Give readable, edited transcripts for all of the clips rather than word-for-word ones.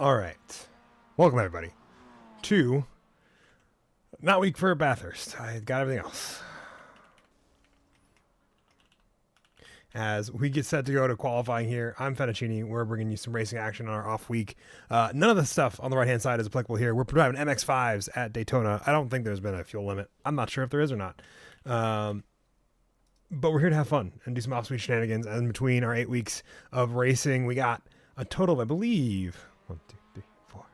All right. Welcome, everybody, to Not Week for Bathurst. I got everything else. As we get set to go to qualifying here, I'm Fettuccini. We're bringing you some racing action on our off week. None of the stuff on the right-hand side is applicable here. We're driving MX-5s at Daytona. I don't think there's been a fuel limit. I'm not sure if there is or not. But we're here to have fun and do some off-speed shenanigans. And in between our 8 weeks of racing, we got a total of, I believe, 1, 2, 3, 4,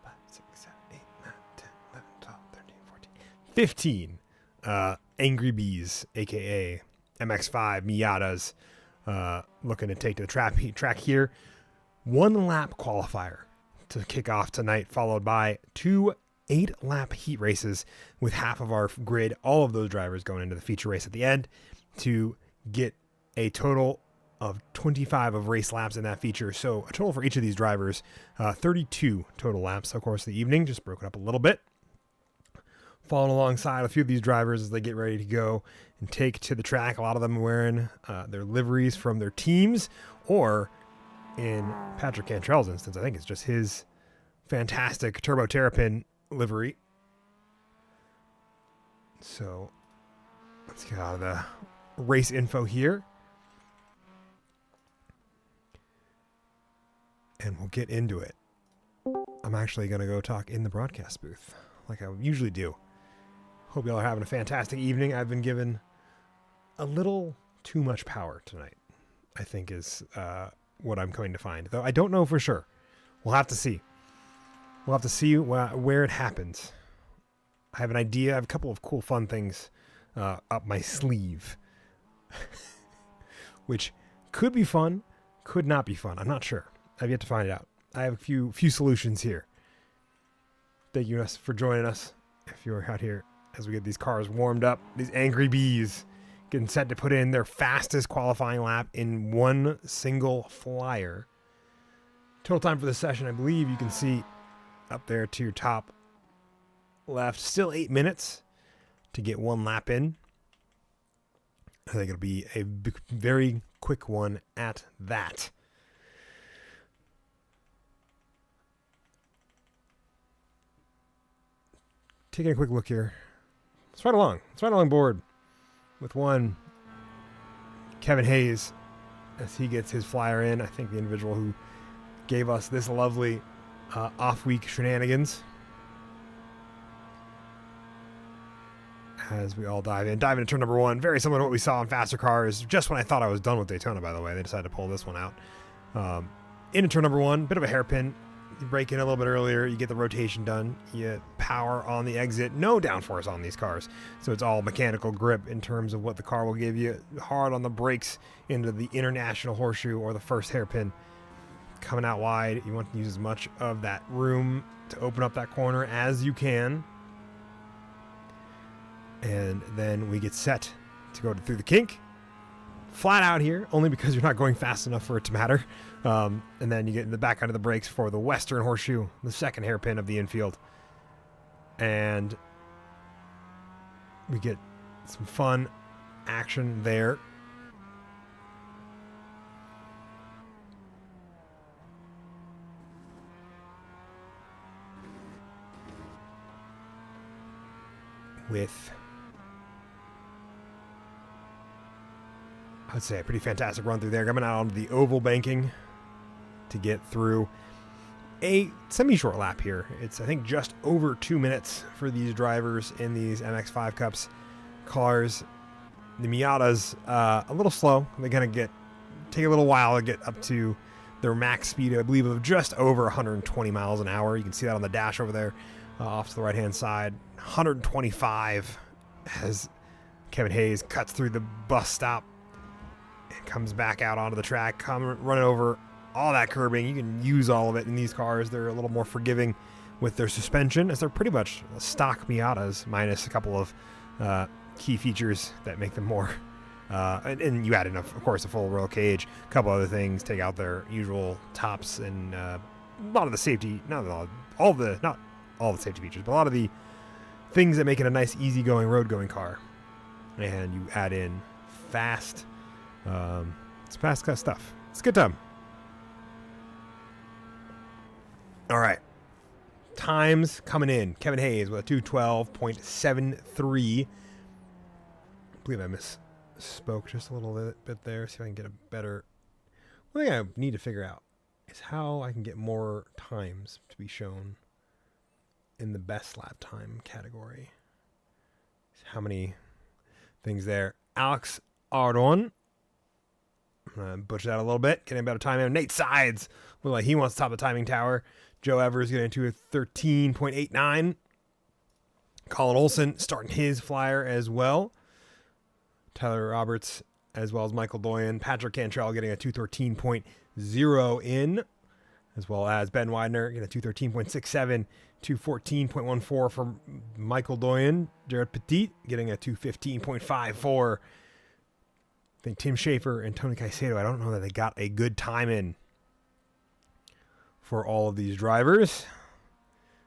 5, 6, 7, 8, 9, 10, 11, 12, 13, 14, 15 Angry Bees, a.k.a. MX-5 Miatas, looking to take to the track here. 1 lap qualifier to kick off tonight, followed by 2 8-lap heat races with half of our grid, all of those drivers going into the feature race at the end to get a total of 25 of race laps in that feature. So a total for each of these drivers, 32 total laps, of course, the evening, just broken up a little bit. Following alongside a few of these drivers as they get ready to go and take to the track. A lot of them wearing their liveries from their teams, or in Patrick Cantrell's instance, I think it's just his fantastic Turbo Terrapin livery. So let's get out of the race info here. And we'll get into it. I'm actually going to go talk in the broadcast booth like I usually do. Hope y'all are having a fantastic evening. I've been given a little too much power tonight, I think is what I'm coming to find. Though I don't know for sure. We'll have to see. We'll have to see where it happens. I have an idea. I have a couple of cool, fun things up my sleeve. Which could be fun, could not be fun. I'm not sure. I've yet to find out. I have a few solutions here. Thank you for joining us. If you're out here as we get these cars warmed up, these Angry Bees getting set to put in their fastest qualifying lap in one single flyer. Total time for this session, I believe you can see up there to your top left, still 8 minutes to get 1 lap in. I think it'll be a very quick one at that. Taking a quick look here. It's right along board with one Kevin Hayes as he gets his flyer in. I think the individual who gave us this lovely off-week shenanigans. As we all dive into turn number 1. Very similar to what we saw in faster cars. Just when I thought I was done with Daytona, by the way, they decided to pull this one out. Into turn number 1, bit of a hairpin. You break in a little bit earlier, you get the rotation done, you power on the exit, no downforce on these cars. So it's all mechanical grip in terms of what the car will give you. Hard on the brakes into the international horseshoe or the first hairpin. Coming out wide, you want to use as much of that room to open up that corner as you can. And then we get set to go through the kink. Flat out here, only because you're not going fast enough for it to matter. And then you get in the back out of the brakes for the western horseshoe, the second hairpin of the infield. And we get some fun action there. With, I'd say, a pretty fantastic run through there. Coming out onto the oval banking to get through a semi-short lap here. It's, I think, just over 2 minutes for these drivers in these MX-5 Cups cars. The Miatas, a little slow. They're going to take a little while to get up to their max speed, I believe, of just over 120 miles an hour. You can see that on the dash over there off to the right-hand side. 125 as Kevin Hayes cuts through the bus stop and comes back out onto the track, running over all that curbing. You can use all of it in these cars. They're a little more forgiving with their suspension, as they're pretty much stock Miatas, minus a couple of key features that make them more. And you add in, of course, a full roll cage, a couple other things, take out their usual tops, and a lot of the safety, not all the safety features, but a lot of the things that make it a nice, easygoing, road-going car. And you add in fast. It's fast cut stuff. It's a good time. All right. Times coming in. Kevin Hayes with a 2:12.73. I believe I misspoke just a little bit there. See if I can get a better... One thing I need to figure out is how I can get more times to be shown in the best lap time category. How many things there? Alex Ardon. I'm going to butcher that a little bit. Getting a better time in. Nate Sides. Look like he wants to top the timing tower. Joe Evers getting to a 13.89. Colin Olson starting his flyer as well. Tyler Roberts as well as Michael Doyen. Patrick Cantrell getting a 213.0 in, as well as Ben Widener getting a 213.67, 214.14 for Michael Doyen. Jared Petit getting a 215.54. I think Tim Schaefer and Tony Caicedo, I don't know that they got a good time in for all of these drivers.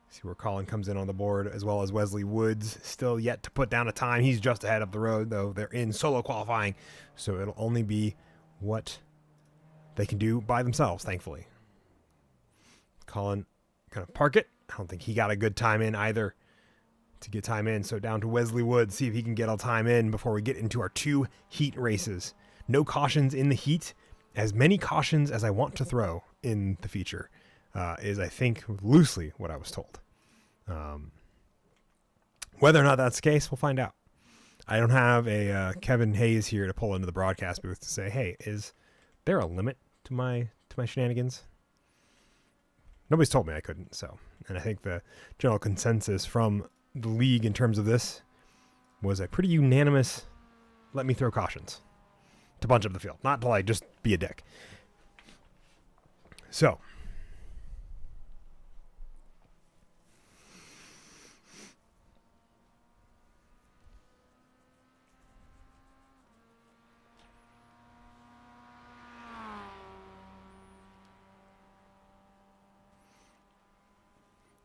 See where Colin comes in on the board, as well as Wesley Woods, still yet to put down a time. He's just ahead up the road, though they're in solo qualifying, so it'll only be what they can do by themselves, thankfully. Colin going to park it. I don't think he got a good time in either to get time in, so down to Wesley Woods, see if he can get a time in before we get into our 2 heat races. No cautions in the heat. As many cautions as I want to throw in the feature. Is, I think, loosely what I was told. Whether or not that's the case, we'll find out. I don't have a Kevin Hayes here to pull into the broadcast booth to say, hey, is there a limit to my shenanigans? Nobody's told me I couldn't, so. And I think the general consensus from the league in terms of this was a pretty unanimous, let me throw cautions to bunch up the field. Not to, like, just be a dick. So...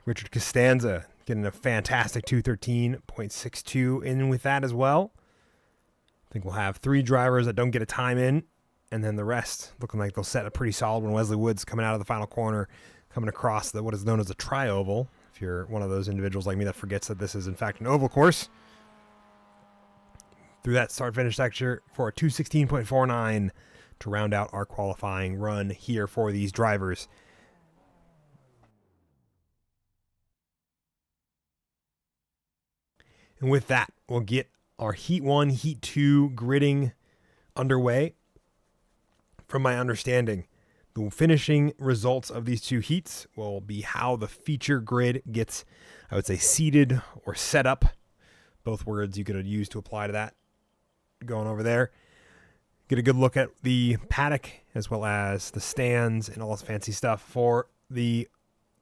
Richard Costanza getting a fantastic 213.62 in with that as well. I think we'll have 3 drivers that don't get a time in, and then the rest looking like they'll set a pretty solid one. Wesley Woods coming out of the final corner, coming across what is known as a tri-oval. If you're one of those individuals like me that forgets that this is in fact an oval course. Through that start-finish sector for a 216.49 to round out our qualifying run here for these drivers. And with that, we'll get our Heat 1, Heat 2 gridding underway. From my understanding, the finishing results of these 2 heats will be how the feature grid gets, I would say, seated or set up. Both words you could use to apply to that. Going over there. Get a good look at the paddock as well as the stands and all this fancy stuff for the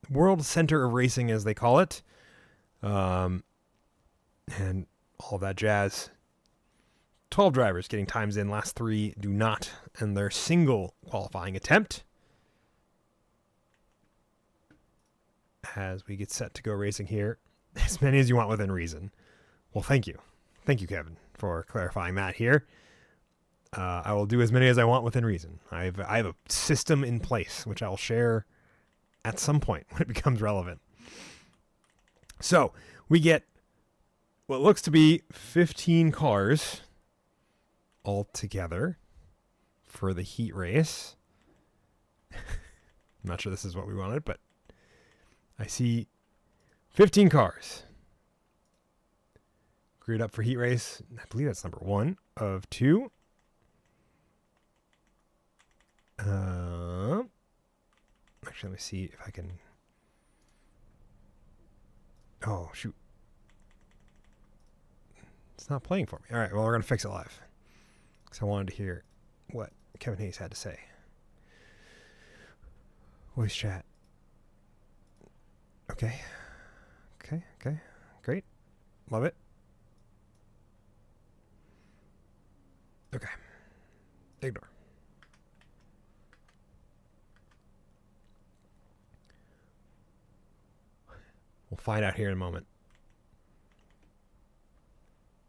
World Center of Racing, as they call it. And all of that jazz. 12 drivers getting times in. Last 3 do not in their single qualifying attempt. As we get set to go racing here. As many as you want within reason. Well, thank you. Thank you, Kevin, for clarifying that here. I will do as many as I want within reason. I have a system in place, which I will share at some point when it becomes relevant. So, we get what looks to be 15 cars all together for the heat race. I'm not sure this is what we wanted, but I see 15 cars. Grid up for heat race. I believe that's number 1 of 2. Actually, let me see if I can... Oh, shoot. It's not playing for me. All right, well, we're going to fix it live. Because I wanted to hear what Kevin Hayes had to say. Voice chat. Okay. Okay. Great. Love it. Okay. Ignore. We'll find out here in a moment.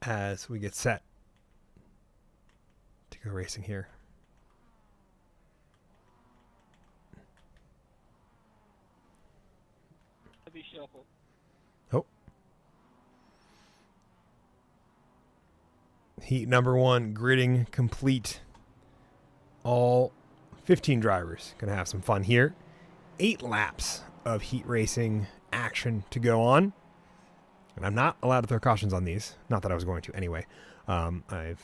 As we get set to go racing here. be shuffled. Oh. Heat number 1, gridding complete. All 15 drivers going to have some fun here. 8 laps of heat racing action to go on. And I'm not allowed to throw cautions on these. Not that I was going to anyway. I've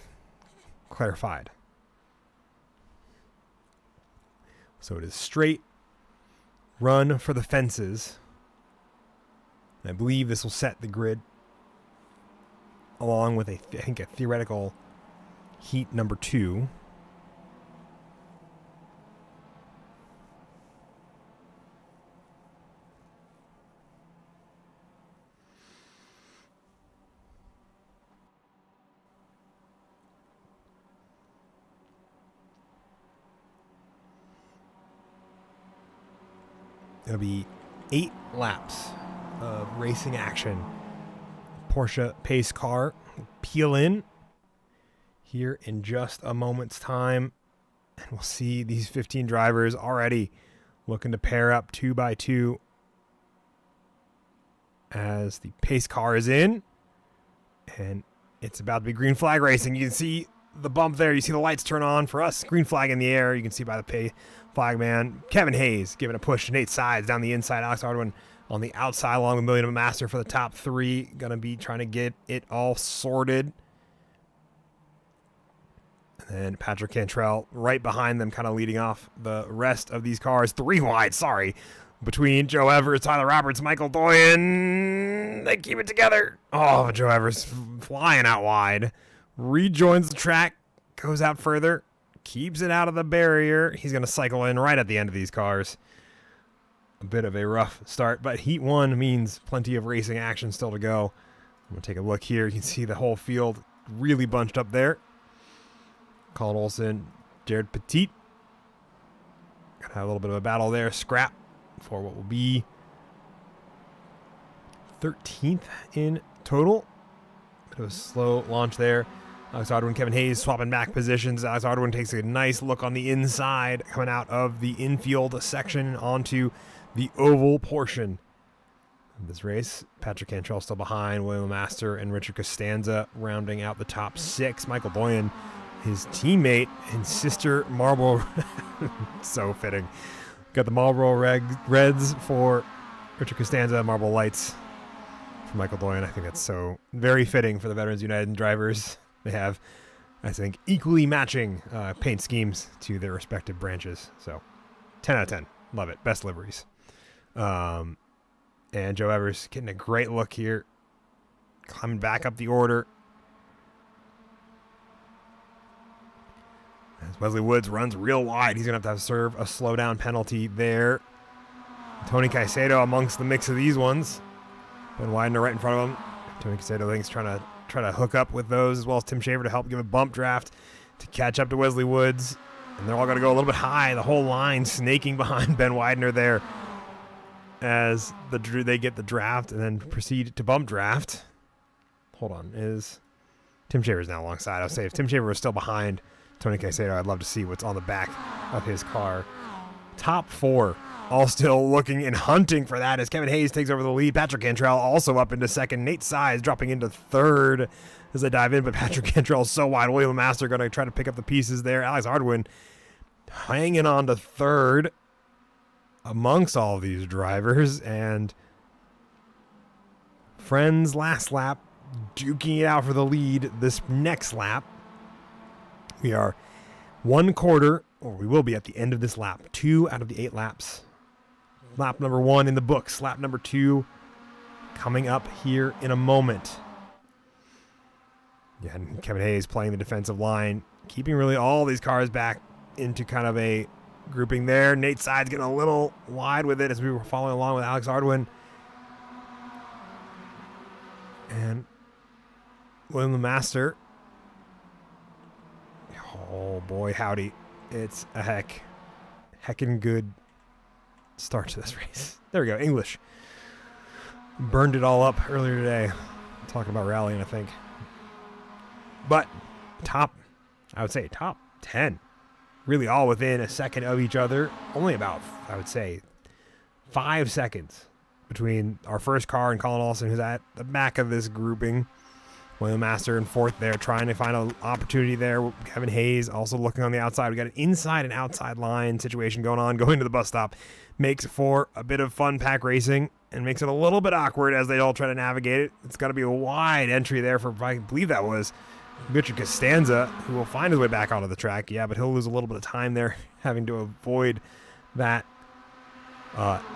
clarified. So it is straight run for the fences. And I believe this will set the grid along with I think a theoretical heat number 2. It'll be 8 laps of racing action. Porsche pace car will peel in here in just a moment's time. And we'll see these 15 drivers already looking to pair up 2 by 2 as the pace car is in. And it's about to be green flag racing. You can see the bump there. You see the lights turn on for us. Green flag in the air. You can see by the flag man. Kevin Hayes giving a push to Nate Sides down the inside. Alex Hardwin on the outside along the Million of Master for the top 3. Going to be trying to get it all sorted. And then Patrick Cantrell right behind them, kind of leading off the rest of these cars. 3 wide, sorry. Between Joe Evers, Tyler Roberts, Michael Doyen. They keep it together. Oh, Joe Evers flying out wide. Rejoins the track, goes out further, keeps it out of the barrier. He's going to cycle in right at the end of these cars. A bit of a rough start, but Heat 1 means plenty of racing action still to go. I'm going to take a look here. You can see the whole field really bunched up there. Colin Olson, Jared Petit. Got to have a little bit of a battle there. Scrap for what will be 13th in total. Bit of a slow launch there. Alex Hardwin, Kevin Hayes swapping back positions. Alex Hardwin takes a nice look on the inside, coming out of the infield section onto the oval portion of this race. Patrick Cantrell still behind. William Master and Richard Costanza rounding out the top 6. Michael Doyen, his teammate and sister Marlboro. So fitting. Got the Marlboro Reds for Richard Costanza, Marlboro Lights for Michael Doyen. I think that's so very fitting for the Veterans United drivers. They have, I think, equally matching paint schemes to their respective branches. So 10 out of 10. Love it. Best liveries. And Joe Evers getting a great look here. Climbing back up the order. As Wesley Woods runs real wide, he's going to have to serve a slowdown penalty there. Tony Caicedo amongst the mix of these ones. Ben Widener right in front of him. Tony Caicedo, I think, is trying to hook up with those, as well as Tim Shaver to help give a bump draft to catch up to Wesley Woods. And they're all going to go a little bit high. The whole line snaking behind Ben Widener there as they get the draft and then proceed to bump draft. Hold on. Is Tim Shaver is now alongside. I'll say if Tim Shaver was still behind Tony Caicedo, I'd love to see what's on the back of his car. Top 4 all still looking and hunting for that as Kevin Hayes takes over the lead. Patrick Cantrell also up into second. Nate Sides dropping into third as they dive in, but Patrick Cantrell is so wide. William Master going to try to pick up the pieces there. Alex Hardwin hanging on to third amongst all of these drivers. And Friends last lap duking it out for the lead this next lap. We are 1/4, or we will be at the end of this lap. 2 out of the 8 laps. Lap number 1 in the books. Lap number 2 coming up here in a moment. Yeah, and Kevin Hayes playing the defensive line, keeping really all these cars back into kind of a grouping there. Nate Sides getting a little wide with it as we were following along with Alex Hardwin. And William the Master. Oh boy, howdy. It's a heckin' good start to this race. There we go, English. Burned it all up earlier today. Talking about rallying, I think. But I would say top 10. Really all within a second of each other. Only about, I would say, 5 seconds between our first car and Colin Olson, who's at the back of this grouping. William Master in fourth there, trying to find an opportunity there. Kevin Hayes also looking on the outside. We got an inside and outside line situation going on, going to the bus stop. Makes for a bit of fun pack racing and makes it a little bit awkward as they all try to navigate it. It's got to be a wide entry there for, I believe that was Richard Costanza, who will find his way back onto the track. Yeah, but he'll lose a little bit of time there, having to avoid that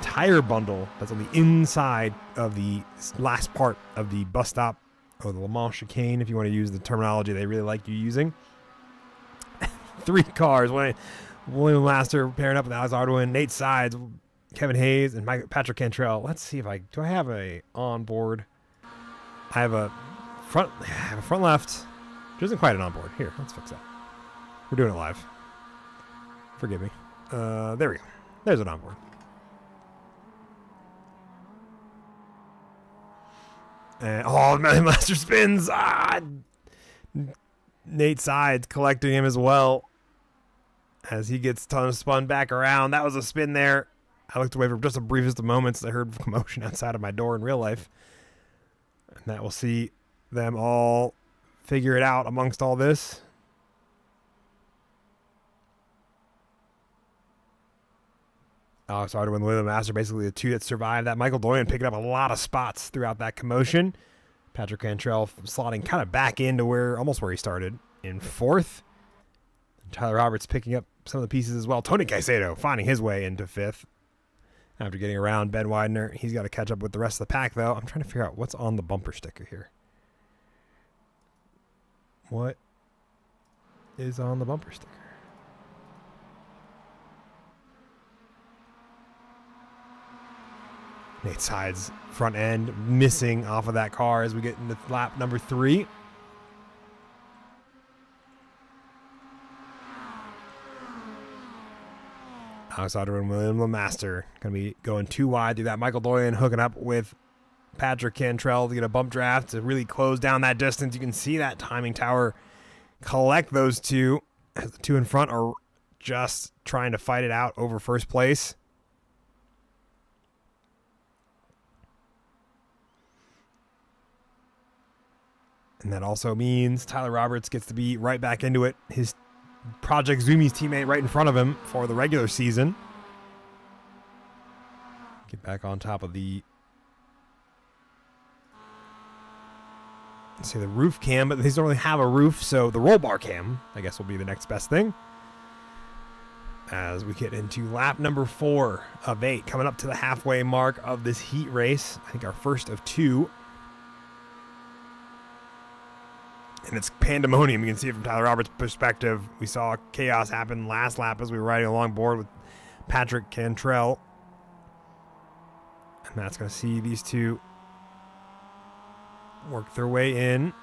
tire bundle that's on the inside of the last part of the bus stop, or the Le Mans chicane, if you want to use the terminology they really like you using. 3 cars, William Master pairing up with Alex Arduin, Nate Sides, Kevin Hayes, and Patrick Cantrell. Let's see if do I have a onboard? I have a front left, which isn't quite an onboard. Here, let's fix that. We're doing it live. Forgive me. There we go. There's an onboard. And, Master spins. Nate Sides collecting him as well as he gets spun back around. That was a spin there. I looked away for just the briefest of moments. I heard commotion outside of my door in real life. And that will see them all figure it out amongst all this. Alex Arduin and William Master, basically the 2 that survived that. Michael Doyen picking up a lot of spots throughout that commotion. Patrick Cantrell slotting kind of back into almost where he started in 4th. Tyler Roberts picking up some of the pieces as well. Tony Caicedo finding his way into 5th after getting around Ben Widener. He's got to catch up with the rest of the pack, though. I'm trying to figure out what's on the bumper sticker here. What is on the bumper sticker? Nate Sides front end missing off of that car as we get into lap number 3. Alex Arduin and William Master going to be going 2 wide through that. Michael Doyen hooking up with Patrick Cantrell to get a bump draft to really close down that distance. You can see that timing tower collect those 2 as the 2 in front are just trying to fight it out over first place. And that also means Tyler Roberts gets to be right back into it. His Project Zoomies teammate right in front of him for the regular season. Get back on top of the roof cam, but these don't really have a roof, so the roll bar cam, I guess, will be the next best thing. As we get into lap number 4 of 8, coming up to the halfway mark of this heat race. I think our first of 2. And it's pandemonium. You can see it from Tyler Roberts' perspective. We saw chaos happen last lap as we were riding along board with Patrick Cantrell. And that's going to see these 2 work their way in.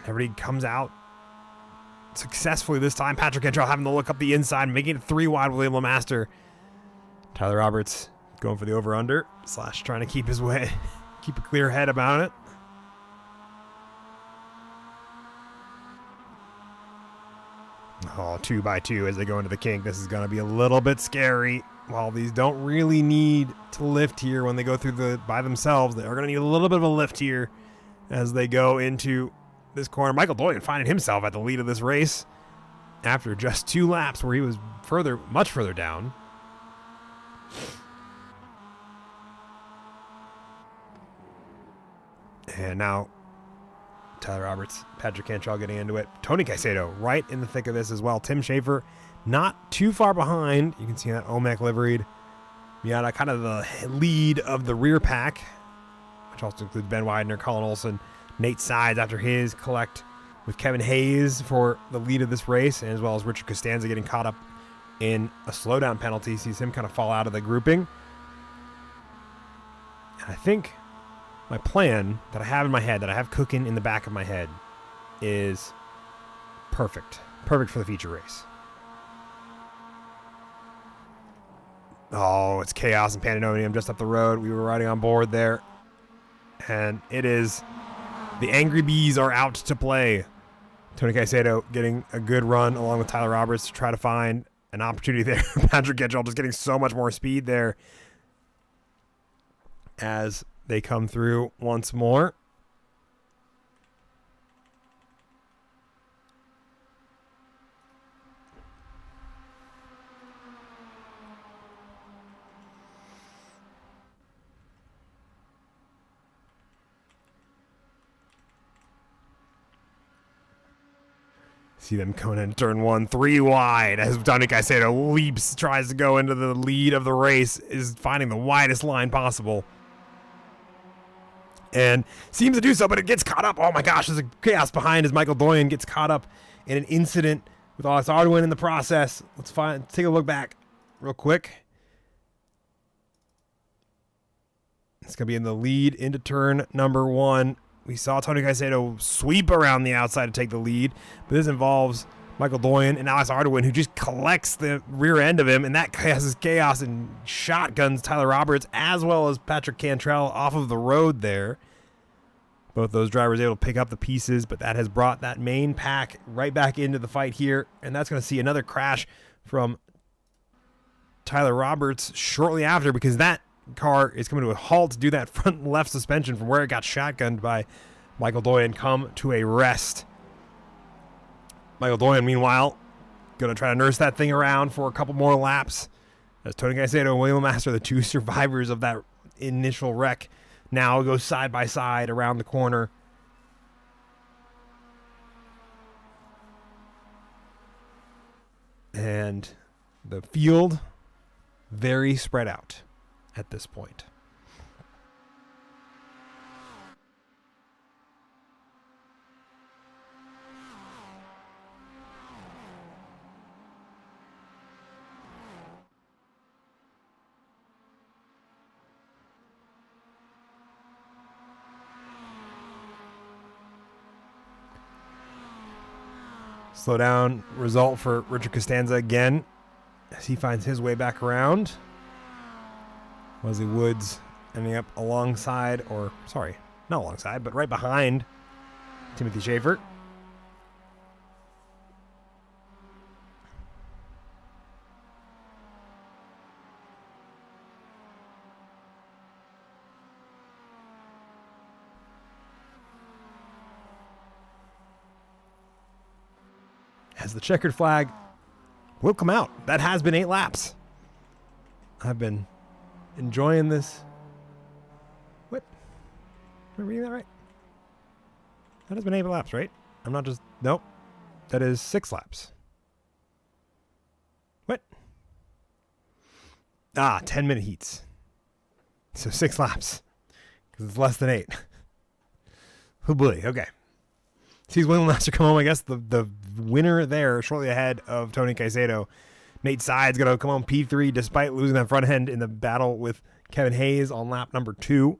Everybody comes out successfully this time. Patrick Cantrell having to look up the inside, making it 3 wide with William Master. Tyler Roberts going for the over-under, / trying to keep his way, keep a clear head about it. Oh, 2 by 2 as they go into the kink. This is going to be a little bit scary. While these don't really need to lift here when they go through by themselves, they are going to need a little bit of a lift here as they go into this corner. Michael Doyen finding himself at the lead of this race after just 2 laps where he was much further down. And now Tyler Roberts, Patrick Cantrell getting into it. Tony Caicedo right in the thick of this as well. Tim Schaefer not too far behind. You can see that OMEC liveried Miata, kind of the lead of the rear pack, which also includes Ben Widener, Colin Olson, Nate Sides after his collect with Kevin Hayes for the lead of this race, and as well as Richard Costanza getting caught up in a slowdown penalty. Sees him kind of fall out of the grouping. And I think my plan that I have in my head, that I have cooking in the back of my head, is perfect. Perfect for the feature race. Oh, it's chaos and pandemonium just up the road. We were riding on board there. And it is, the Angry Bees are out to play. Tony Caicedo getting a good run along with Tyler Roberts to try to find an opportunity there. Patrick Cantrell just getting so much more speed there. as they come through once more. See them coming in turn 1, 3 wide as Tony Caicedo leaps, tries to go into the lead of the race, is finding the widest line possible. And seems to do so, but it gets caught up. Oh my gosh, there's a chaos behind as Michael Doyen gets caught up in an incident with Alex Arduin in the process. Let's take a look back real quick. It's going to be in the lead into turn number 1. We saw Tony Caicedo sweep around the outside to take the lead, but this involves Michael Doyen and Alex Arduin, who just collects the rear end of him, and that causes chaos and shotguns Tyler Roberts as well as Patrick Cantrell off of the road there. Both those drivers able to pick up the pieces, but that has brought that main pack right back into the fight here, and that's going to see another crash from Tyler Roberts shortly after, because that car is coming to a halt to do that front left suspension from where it got shotgunned by Michael Doyen come to a rest. Michael Doyen, meanwhile, going to try to nurse that thing around for a couple more laps as Tony Caicedo and William Master, the two survivors of that initial wreck, now go side by side around the corner. And the field very spread out at this point. Slow down result for Richard Costanza again as he finds his way back around. Wesley Woods ending up alongside, or sorry, not alongside, but right behind Timothy Schaefer. As the checkered flag will come out. That has been 8 laps. I've been enjoying this. What? Am I reading that right? That has been 8 laps, right? I'm not just... Nope. That is 6 laps. What? 10-minute heats. So 6 laps. Because it's less than 8. Oh boy, okay. Sees William Master come home. I guess the winner there, shortly ahead of Tony Caicedo. Nate Side's going to come on P3 despite losing that front end in the battle with Kevin Hayes on lap number 2.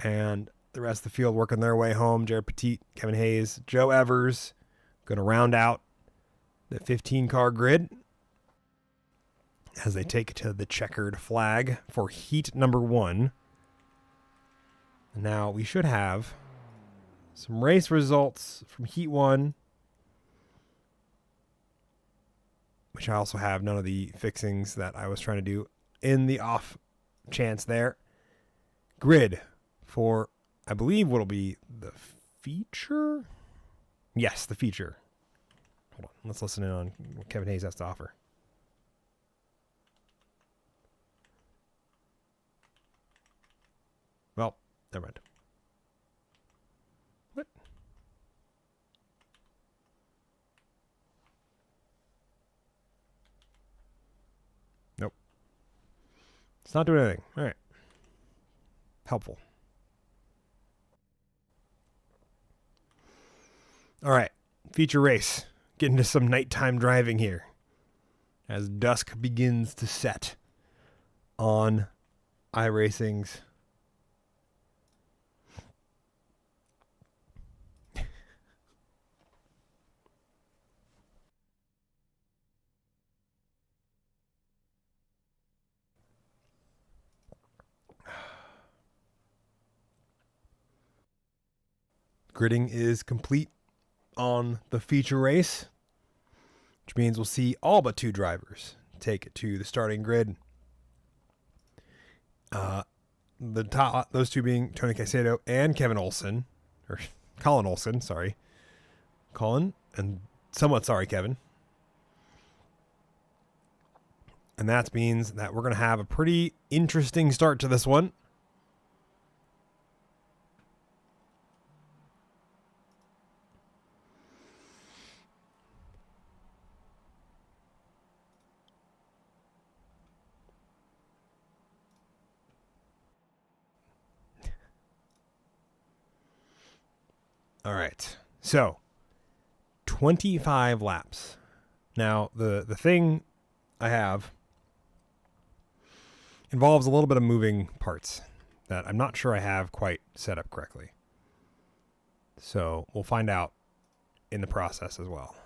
And the rest of the field working their way home. Jared Petit, Kevin Hayes, Joe Evers going to round out the 15-car grid as they take to the checkered flag for heat number 1. Now we should have some race results from heat 1, which I also have none of the fixings that I was trying to do in the off chance there. Grid for, I believe, what'll be the feature? Yes, the feature. Hold on. Let's listen in on what Kevin Hayes has to offer. Well, never mind. What? Nope. It's not doing anything. All right. Helpful. All right. Feature race. Get into some nighttime driving here as dusk begins to set on iRacing's gridding is complete on the feature race, which means we'll see all but 2 drivers take it to the starting grid. The top, those two being Tony Caicedo and Kevin Olson, or Colin Olson, sorry. Colin, and somewhat sorry, Kevin. And that means that we're going to have a pretty interesting start to this one. All right, so 25 laps. Now, the thing I have involves a little bit of moving parts that I'm not sure I have quite set up correctly. So we'll find out in the process as well.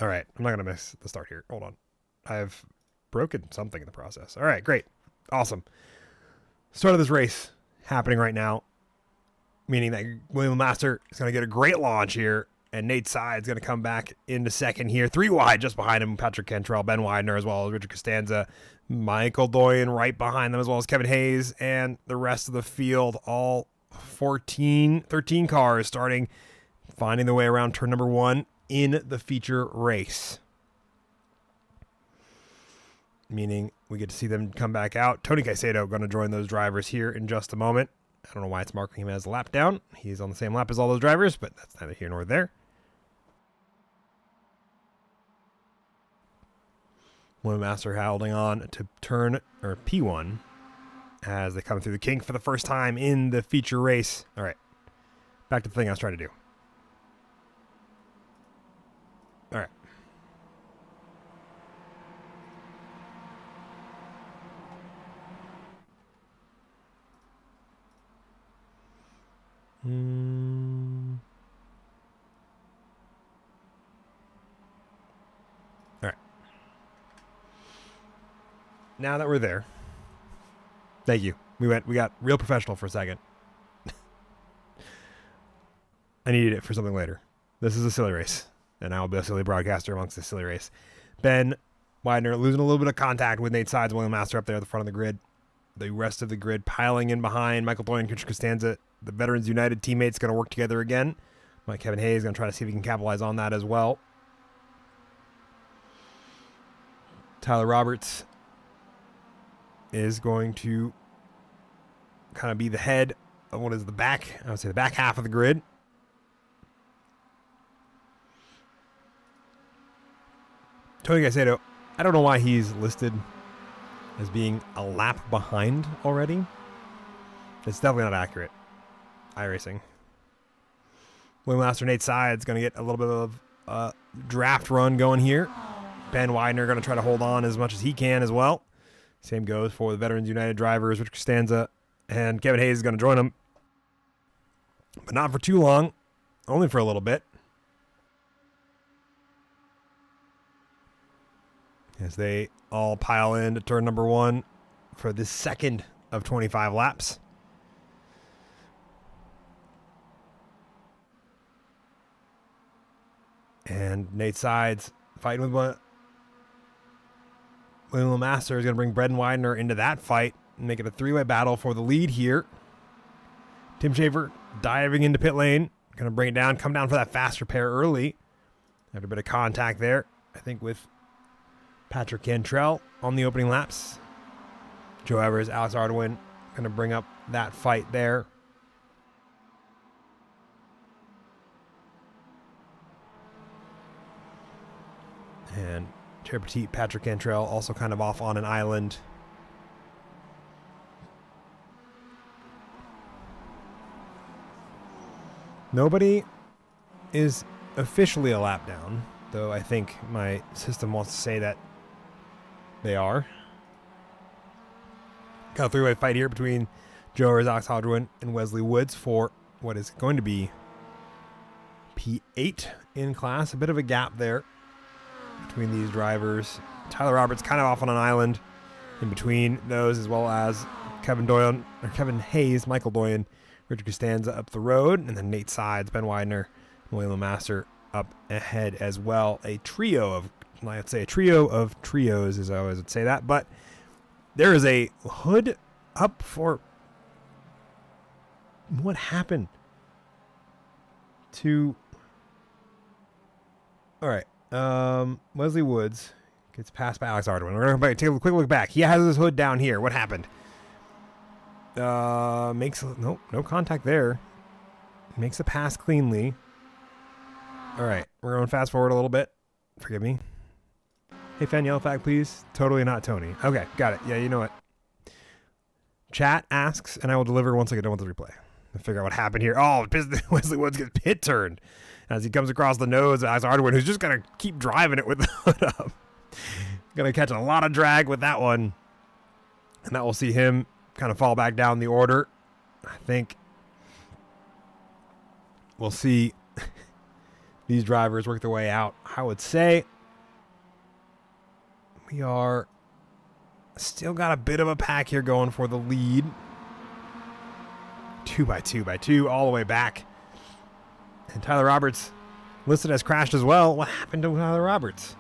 All right, I'm not going to miss the start here. Hold on. I've broken something in the process. All right, great. Awesome. Start of this race happening right now, meaning that William Master is going to get a great launch here, and Nate Side's going to come back into second here. 3 wide just behind him, Patrick Cantrell, Ben Widener, as well as Richard Costanza, Michael Doyen right behind them, as well as Kevin Hayes, and the rest of the field, all 13 cars starting, finding their way around turn number 1 in the feature race. Meaning we get to see them come back out. Tony Caicedo going to join those drivers here in just a moment. I don't know why it's marking him as a lap down. He's on the same lap as all those drivers, but that's neither here nor there. William Master holding on to turn or P1 as they come through the kink for the first time in the feature race. All right, back to the thing I was trying to do. All right. All right. Now that we're there, thank you. We got real professional for a second. I needed it for something later. This is a silly race, and I will be a silly broadcaster amongst this silly race. Ben Widener losing a little bit of contact with Nate Sides, William Master up there at the front of the grid. The rest of the grid piling in behind. Michael Doyen, Richard Costanza, the Veterans United teammates going to work together again. Kevin Hayes going to try to see if he can capitalize on that as well. Tyler Roberts is going to kind of be the head of what is the back, I would say the back half of the grid. Tony Caicedo, I don't know why he's listed as being a lap behind already. It's definitely not accurate. iRacing. William Master, Nate Sides going to get a little bit of a draft run going here. Ben Widener going to try to hold on as much as he can as well. Same goes for the Veterans United drivers, Richard Costanza, and Kevin Hayes is going to join them. But not for too long, only for a little bit. As they all pile into turn number 1 for the second of 25 laps. And Nate Sides fighting with William Master is going to bring Brendan Widener into that fight and make it a 3-way battle for the lead here. Tim Schaefer diving into pit lane, going to bring it down, come down for that fast repair early. After a bit of contact there, I think with Patrick Cantrell on the opening laps. Joe Evers, Alex Ardoin going to bring up that fight there. And Chair Petit, Patrick Cantrell also kind of off on an island. Nobody is officially a lap down, though I think my system wants to say that they are. Got a 3-way fight here between Joe Evers, Alex Ardoin, and Wesley Woods for what is going to be P8 in class. A bit of a gap there between these drivers. Tyler Roberts kind of off on an island in between those, as well as Kevin Hayes, Michael Doyen, Richard Costanza up the road, and then Nate Sides, Ben Widener, and Waylon Master up ahead as well. A trio of, let's say a trio of trios, as I always would say that. But there is a hood up for what happened to... All right. Wesley Woods gets passed by Alex Ardoin. We're going to take a quick look back. He has his hood down here. What happened? No contact there. Makes a pass cleanly. All right. We're going fast forward a little bit. Forgive me. Hey, fan, yellow flag, please. Totally not Tony. Okay, got it. Yeah, you know what? Chat asks, and I will deliver once I get done with the replay. I'll figure out what happened here. Oh, Wesley Woods gets pit turned as he comes across the nose of Alex Ardoin, who's just going to keep driving it with the hood up. Going to catch a lot of drag with that one. And that will see him kind of fall back down the order. I think we'll see these drivers work their way out. I would say we are still got a bit of a pack here going for the lead. 2x2 all the way back. And Tyler Roberts listed as crashed as well. What happened to Tyler Roberts?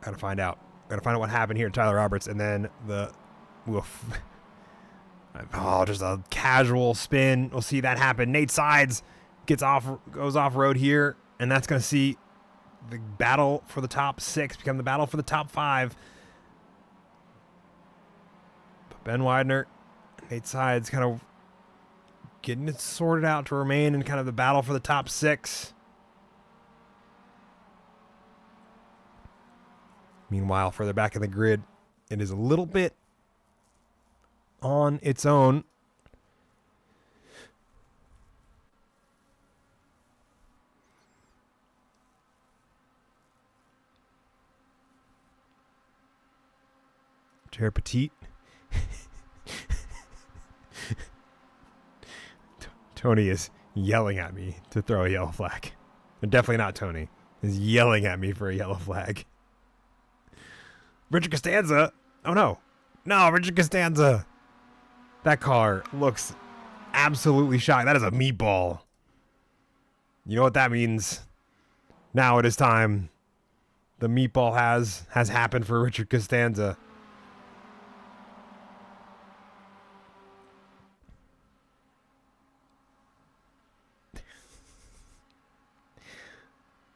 Gotta find out. Gotta find out what happened here to Tyler Roberts. And then the woof. Oh, just a casual spin. We'll see that happen. Nate Sides goes off road here, and that's gonna see the battle for the top 6 become the battle for the top 5. But Ben Widener, Nate Sides kind of getting it sorted out to remain in kind of the battle for the top 6. Meanwhile, further back in the grid, it is a little bit on its own. Jared Petit. Tony is yelling at me to throw a yellow flag. And definitely not Tony. He's yelling at me for a yellow flag. Richard Costanza. Oh, no. No, Richard Costanza. That car looks absolutely shocked. That is a meatball. You know what that means? Now it is time. The meatball has happened for Richard Costanza.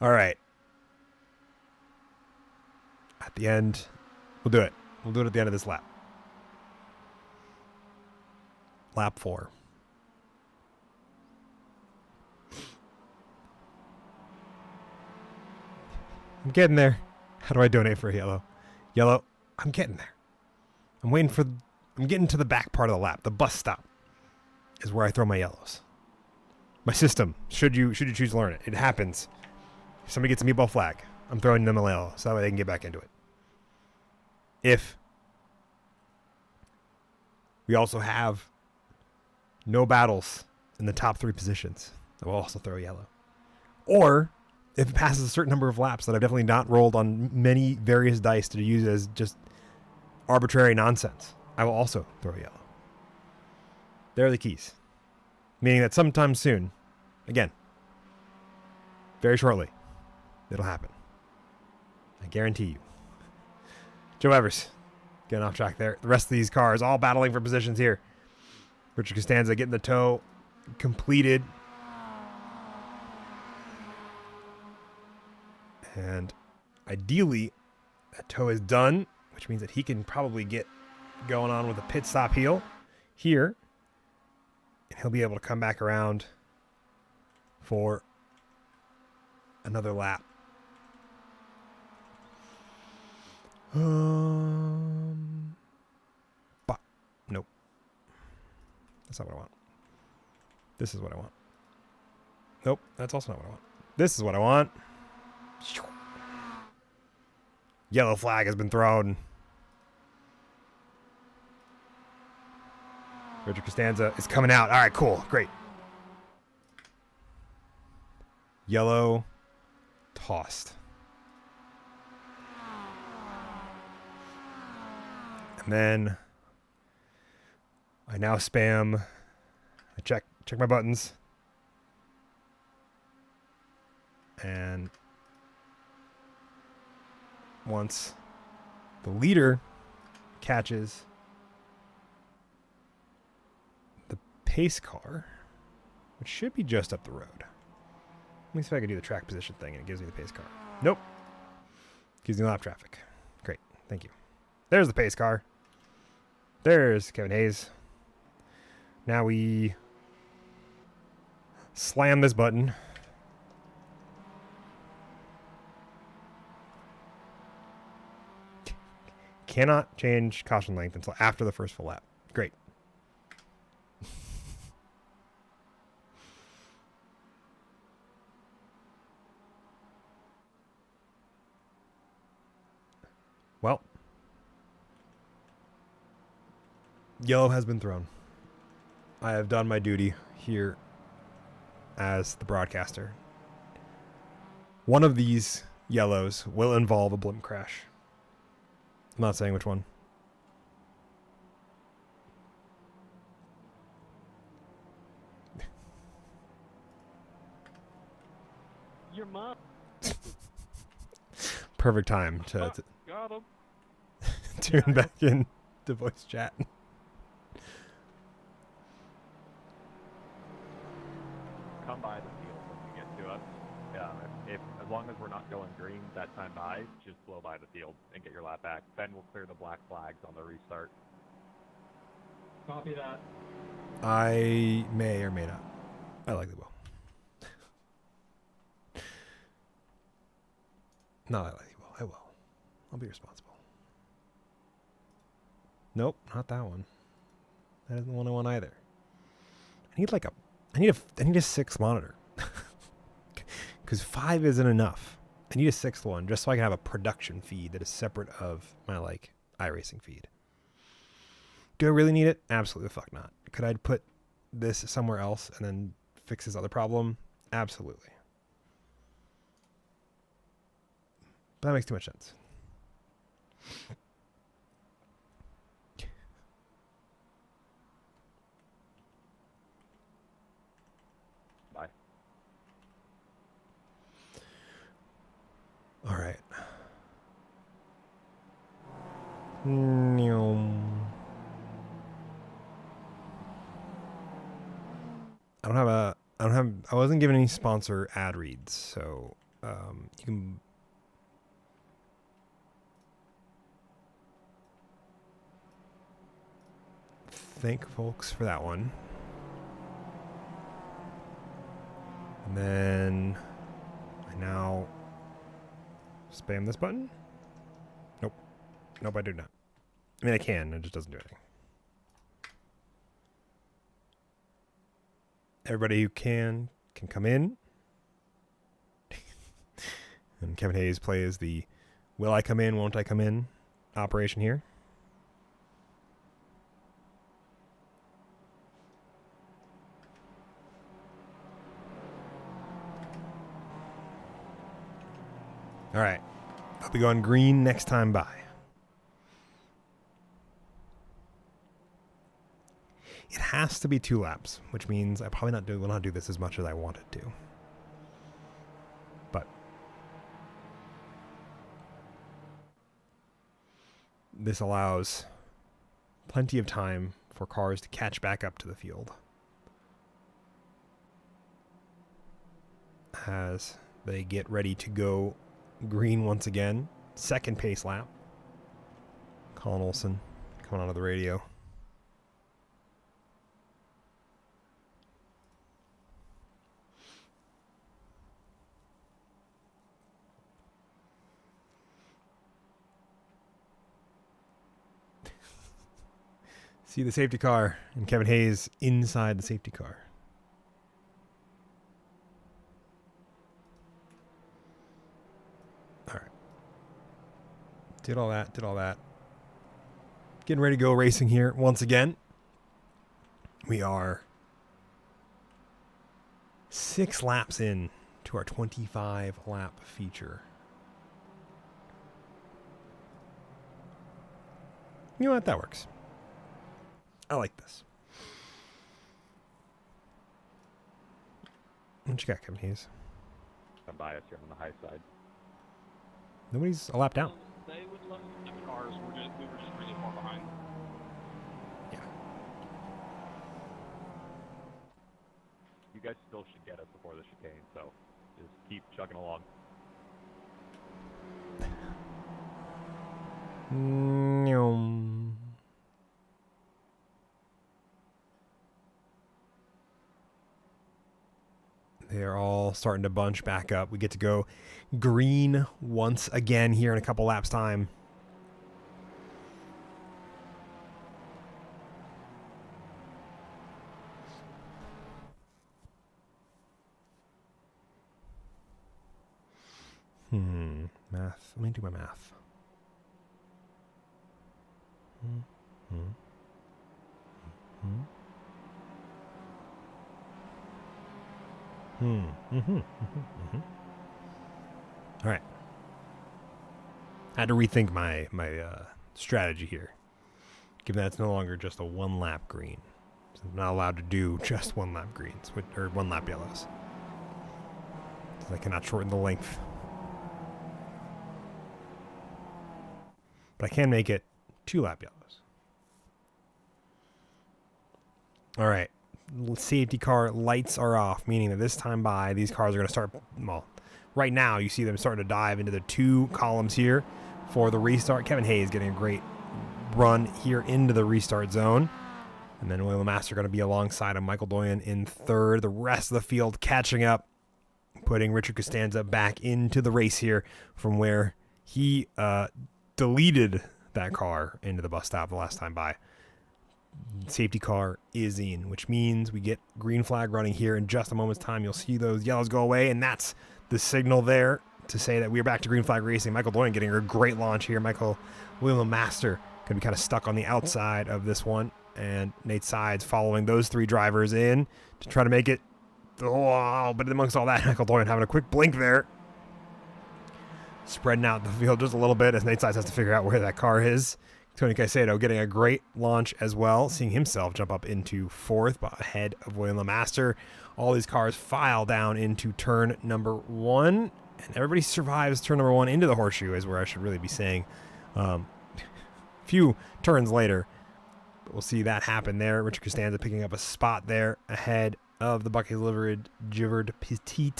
All right. At the end, we'll do it. We'll do it at the end of this lap. Lap 4. I'm getting there. How do I donate for a yellow? Yellow, I'm getting there. I'm getting to the back part of the lap. The bus stop is where I throw my yellows. My system, should you choose to learn it, it happens. If somebody gets a meatball flag, I'm throwing them a yellow so that way they can get back into it. If we also have no battles in the top 3 positions, I will also throw yellow. Or if it passes a certain number of laps that I've definitely not rolled on many various dice to use as just arbitrary nonsense, I will also throw yellow. There are the keys. Meaning that sometime soon, again, very shortly, it'll happen. I guarantee you. Joe Evers getting off track there. The rest of these cars all battling for positions here. Richard Costanza getting the tow completed. And ideally, that tow is done, which means that he can probably get going on with a pit stop heel here. And he'll be able to come back around for another lap. But nope. That's not what I want. This is what I want. Nope, that's also not what I want. This is what I want. Yellow flag has been thrown. Richard Costanza is coming out. All right, cool. Great. Yellow tossed. And then I now spam. I check my buttons. And once the leader catches the pace car, which should be just up the road. Let me see if I can do the track position thing and it gives me the pace car. Nope. Gives me lap traffic. Great. Thank you. There's the pace car. There's Kevin Hayes. Now we slam this button. Cannot change caution length until after the first full lap. Great. Well, yellow has been thrown. I have done my duty here as the broadcaster. One of these yellows will involve a blimp crash. I'm not saying which one. Your mom. Perfect time to Got him. tune back in to voice chat. Come by the field when you get to us. If as long as we're not going green that time by, just blow by the field and get your lap back. Ben will clear the black flags on the restart. Copy that. I may or may not. I likely will. No, I likely will. I will. I'll be responsible. Nope, not that one. That isn't the one I want either. I need a sixth monitor. Because 5 isn't enough. I need a sixth one just so I can have a production feed that is separate of my iRacing feed. Do I really need it? Absolutely the fuck not. Could I put this somewhere else and then fix this other problem? Absolutely. But that makes too much sense. Bye. All right. I wasn't given any sponsor ad reads, so you can thank folks for that one. And then I now spam this button. Nope, I do not. I mean, I can, it just doesn't do anything. Everybody who can come in. And Kevin Hayes plays the will I come in, won't I come in operation here. All right. I'll be going green next time by. It has to be 2 laps, which means I probably will not do this as much as I wanted to. But this allows plenty of time for cars to catch back up to the field as they get ready to go green once again. Second pace lap. Colin Olson coming onto the radio. See the safety car and Kevin Hayes inside the safety car. All right. Did all that. Getting ready to go racing here once again. We are 6 laps in to our 25 lap feature. You know what? That works. I like this. What you got, Kevin Hayes? I'm biased here on the high side. Nobody's a lap down. They would let the cars. We were just really far behind. Yeah. You guys still should get us before the chicane, so just keep chugging along. They're all starting to bunch back up. We get to go green once again here in a couple laps time. Math. Let me do my math. All right. I had to rethink my strategy here, given that it's no longer just a one lap green. So I'm not allowed to do just one lap greens or one lap yellows. So I cannot shorten the length. But I can make it 2 lap yellows. All right. Safety car lights are off, meaning that this time by, these cars are going to start, well, right now you see them starting to dive into the 2 columns here for the restart. Kevin Hayes getting a great run here into the restart zone. And then William Master going to be alongside of Michael Doyen in 3rd. The rest of the field catching up, putting Richard Costanza back into the race here from where he deleted that car into the bus stop the last time by. Safety car is in, which means we get green flag running here in just a moment's time. You'll see those yellows go away, and that's the signal there to say that we're back to green flag racing. Michael Doyen getting a great launch here. William Master going to be kind of stuck on the outside of this one, and Nate Sides following those 3 drivers in to try to make it. Oh, but amongst all that, Michael Doyen having a quick blink there, spreading out the field just a little bit as Nate Sides has to figure out where that car is. Tony Caicedo getting a great launch as well, seeing himself jump up into 4th ahead of William Master. All these cars file down into turn number 1, and everybody survives turn number 1 into the horseshoe, is where I should really be saying. A few turns later, but we'll see that happen there. Richard Costanza picking up a spot there ahead of the Bucky Givard Petit.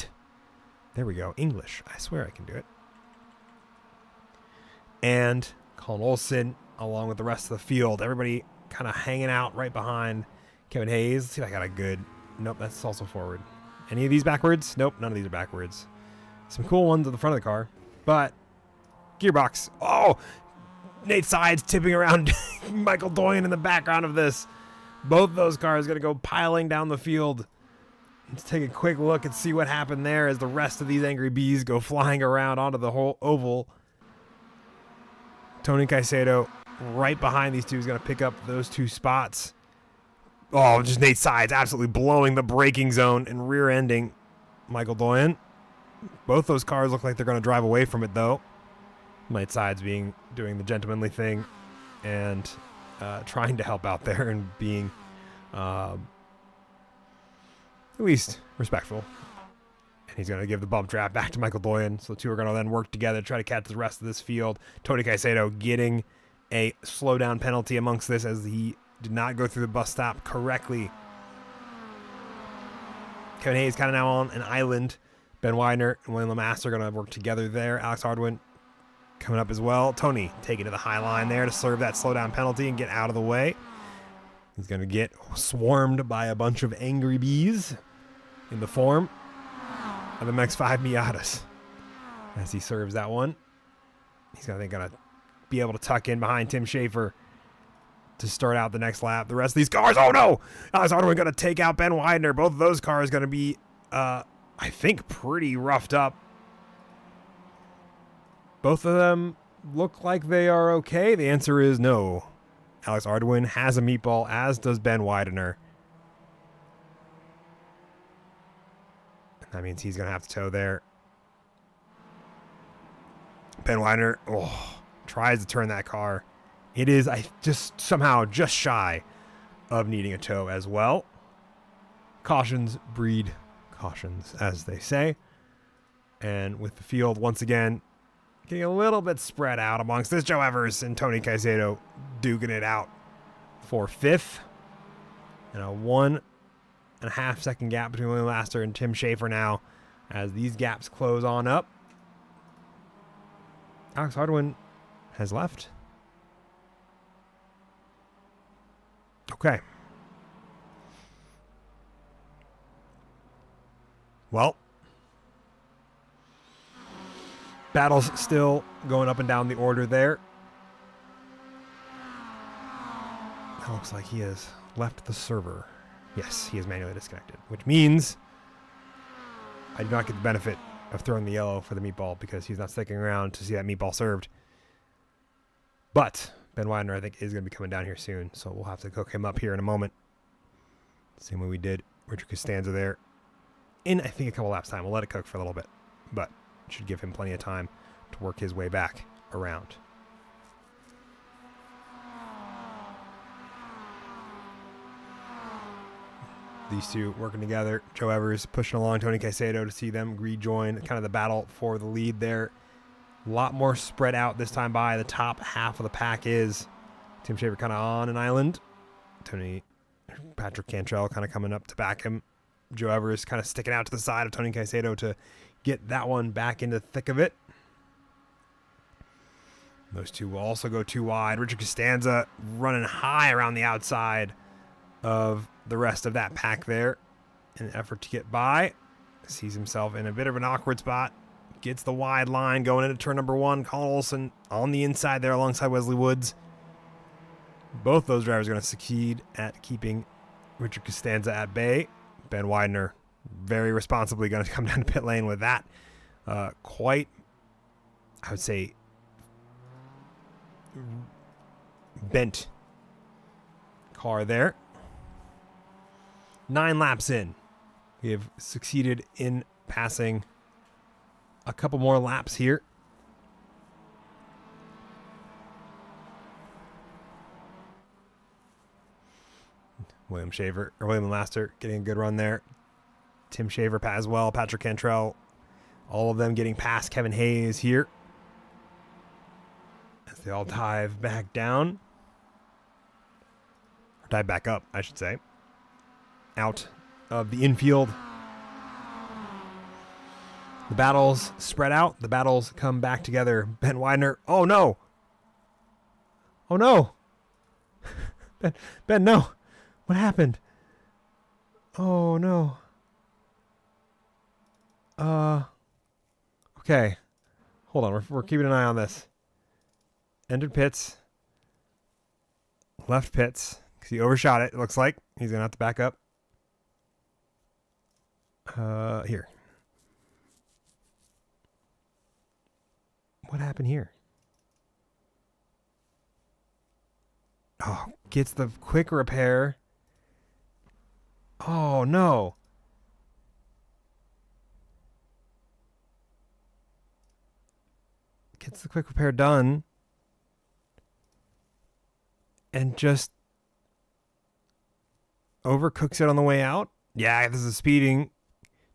There we go. English. I swear I can do it. And Colin Olson, along with the rest of the field, everybody kind of hanging out right behind Kevin Hayes. Let's see if I got a good. Nope, that's also forward. Any of these backwards? Nope, none of these are backwards. Some cool ones at the front of the car, but gearbox. Oh, Nate Sides tipping around Michael Doyen in the background of this. Both those cars going to go piling down the field. Let's take a quick look and see what happened there as the rest of these angry bees go flying around onto the whole oval. Tony Caicedo right behind these two is going to pick up those 2 spots. Oh, just Nate Sides absolutely blowing the braking zone and rear-ending Michael Doyen. Both those cars look like they're going to drive away from it, though. Nate Sides doing the gentlemanly thing and trying to help out there and being at least respectful. And he's going to give the bump draft back to Michael Doyen. So the 2 are going to then work together to try to catch the rest of this field. Tony Caicedo getting a slowdown penalty amongst this as he did not go through the bus stop correctly. Kevin Hayes kind of now on an island. Ben Widener and William Lamaster are going to work together there. Alex Hardwin coming up as well. Tony taking to the high line there to serve that slowdown penalty and get out of the way. He's going to get swarmed by a bunch of angry bees in the form of the MX-5 Miatas. As he serves that one, he's going to be able to tuck in behind Tim Schaefer to start out the next lap. The rest of these cars, oh no! Alex Hardwin going to take out Ben Widener. Both of those cars going to be, I think, pretty roughed up. Both of them look like they are okay. The answer is no. Alex Hardwin has a meatball, as does Ben Widener. That means he's going to have to tow there. Ben Widener tries to turn that car, It is just somehow just shy of needing a tow as well. Cautions breed cautions, as they say. And with the field once again getting a little bit spread out amongst this, Joe Evers and Tony Caicedo duking it out for 5th. And a 1.5 second gap between William Laster and Tim Schaefer now as these gaps close on up. Alex Hardwin has left. Okay. Well, battles still going up and down the order there. That looks like he has left the server. Yes, he is manually disconnected, which means I do not get the benefit of throwing the yellow for the meatball because he's not sticking around to see that meatball served. But Ben Widener, I think, is going to be coming down here soon, so we'll have to cook him up here in a moment. Same way we did Richard Costanza there in, I think, a couple laps time. We'll let it cook for a little bit, but it should give him plenty of time to work his way back around. These two working together. Joe Evers pushing along Tony Caicedo to see them rejoin kind of the battle for the lead there. A lot more spread out this time by. The top half of the pack is Tim Schaefer kind of on an island. Patrick Cantrell kind of coming up to back him. Joe Evers kind of sticking out to the side of Tony Caicedo to get that one back into the thick of it. Those two will also go too wide. Richard Costanza running high around the outside of the rest of that pack there in an effort to get by. Sees himself in a bit of an awkward spot. Gets the wide line going into turn number 1. Colin Olson on the inside there alongside Wesley Woods. Both those drivers are going to succeed at keeping Richard Costanza at bay. Ben Widener very responsibly going to come down to pit lane with that. Quite, I would say, bent car there. 9 laps in. We have succeeded in passing a couple more laps here. William Laster getting a good run there. Tim Schaefer as well. Patrick Cantrell. All of them getting past Kevin Hayes here. As they all dive back down. Or dive back up, I should say. Out of the infield. The battles spread out. The battles come back together. Ben Widener. Oh, no. Oh, no. Ben, no. What happened? Oh, no. Okay. Hold on. We're keeping an eye on this. Entered pits. Left pits. Because he overshot it, it looks like. He's going to have to back up. Here. What happened here? Oh, gets the quick repair. Oh, no. Gets the quick repair done. And just overcooks it on the way out. Yeah, this is speeding.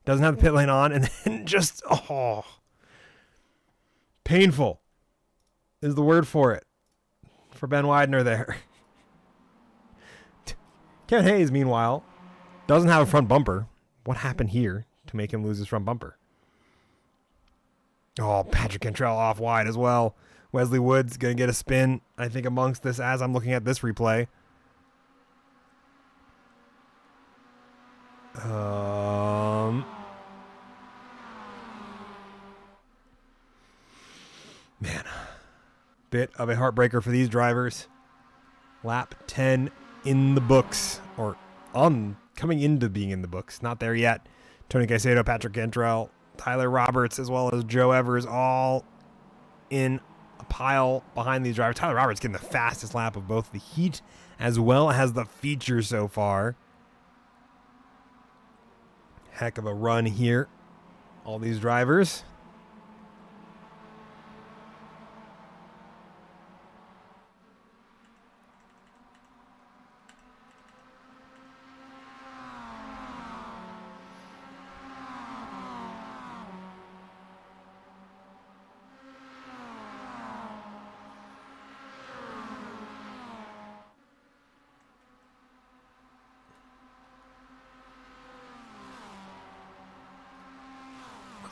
Doesn't have the pit lane on. And then just, painful is the word for it. For Ben Widener there. Kevin Hayes, meanwhile, doesn't have a front bumper. What happened here to make him lose his front bumper? Oh, Patrick Cantrell off wide as well. Wesley Woods going to get a spin, I think, amongst this as I'm looking at this replay. Man, bit of a heartbreaker for these drivers. Lap 10 in the books, or coming into being in the books. Not there yet. Tony Caicedo, Patrick Cantrell, Tyler Roberts, as well as Joe Evers, all in a pile behind these drivers. Tyler Roberts getting the fastest lap of both the heat as well as the feature so far. Heck of a run here. All these drivers.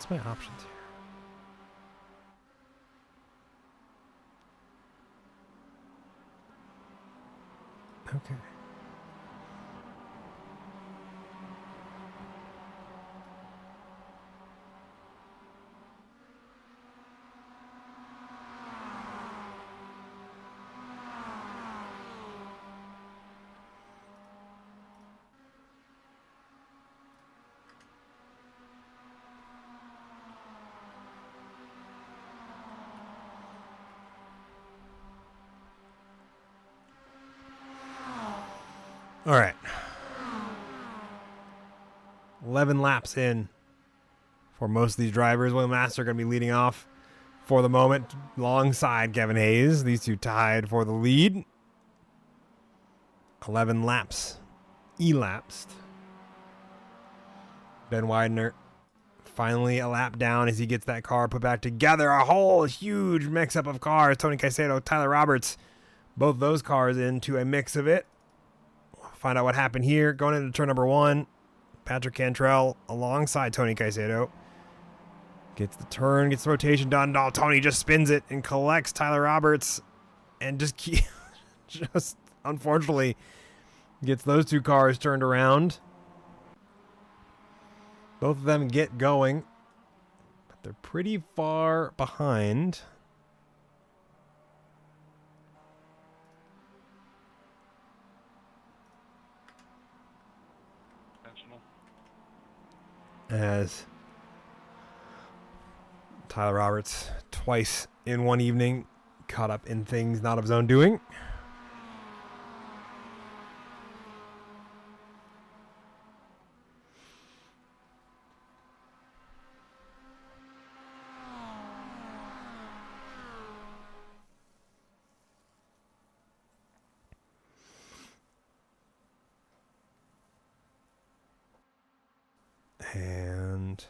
What's my options here? Okay. All right. 11 laps in for most of these drivers. William Master going to be leading off for the moment alongside Kevin Hayes. These two tied for the lead. 11 laps elapsed. Ben Widener finally a lap down as he gets that car put back together. A whole huge mix-up of cars. Tony Caicedo, Tyler Roberts, both those cars into a mix of it. Find out what happened here. Going into turn number 1, Patrick Cantrell alongside Tony Caicedo. Gets the turn, gets the rotation done. Oh, Tony just spins it and collects Tyler Roberts and just unfortunately gets those two cars turned around. Both of them get going, but they're pretty far behind. As Tyler Roberts, twice in one evening, caught up in things not of his own doing. And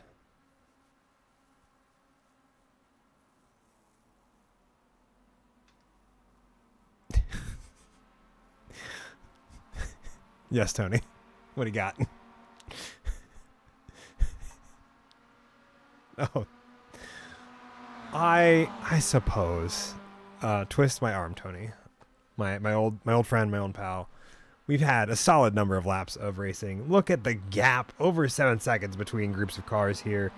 yes, Tony. What do you got? Oh, I suppose. Twist my arm, Tony. My old friend, my old pal. We've had a solid number of laps of racing. Look at the gap, over 7 seconds between groups of cars here.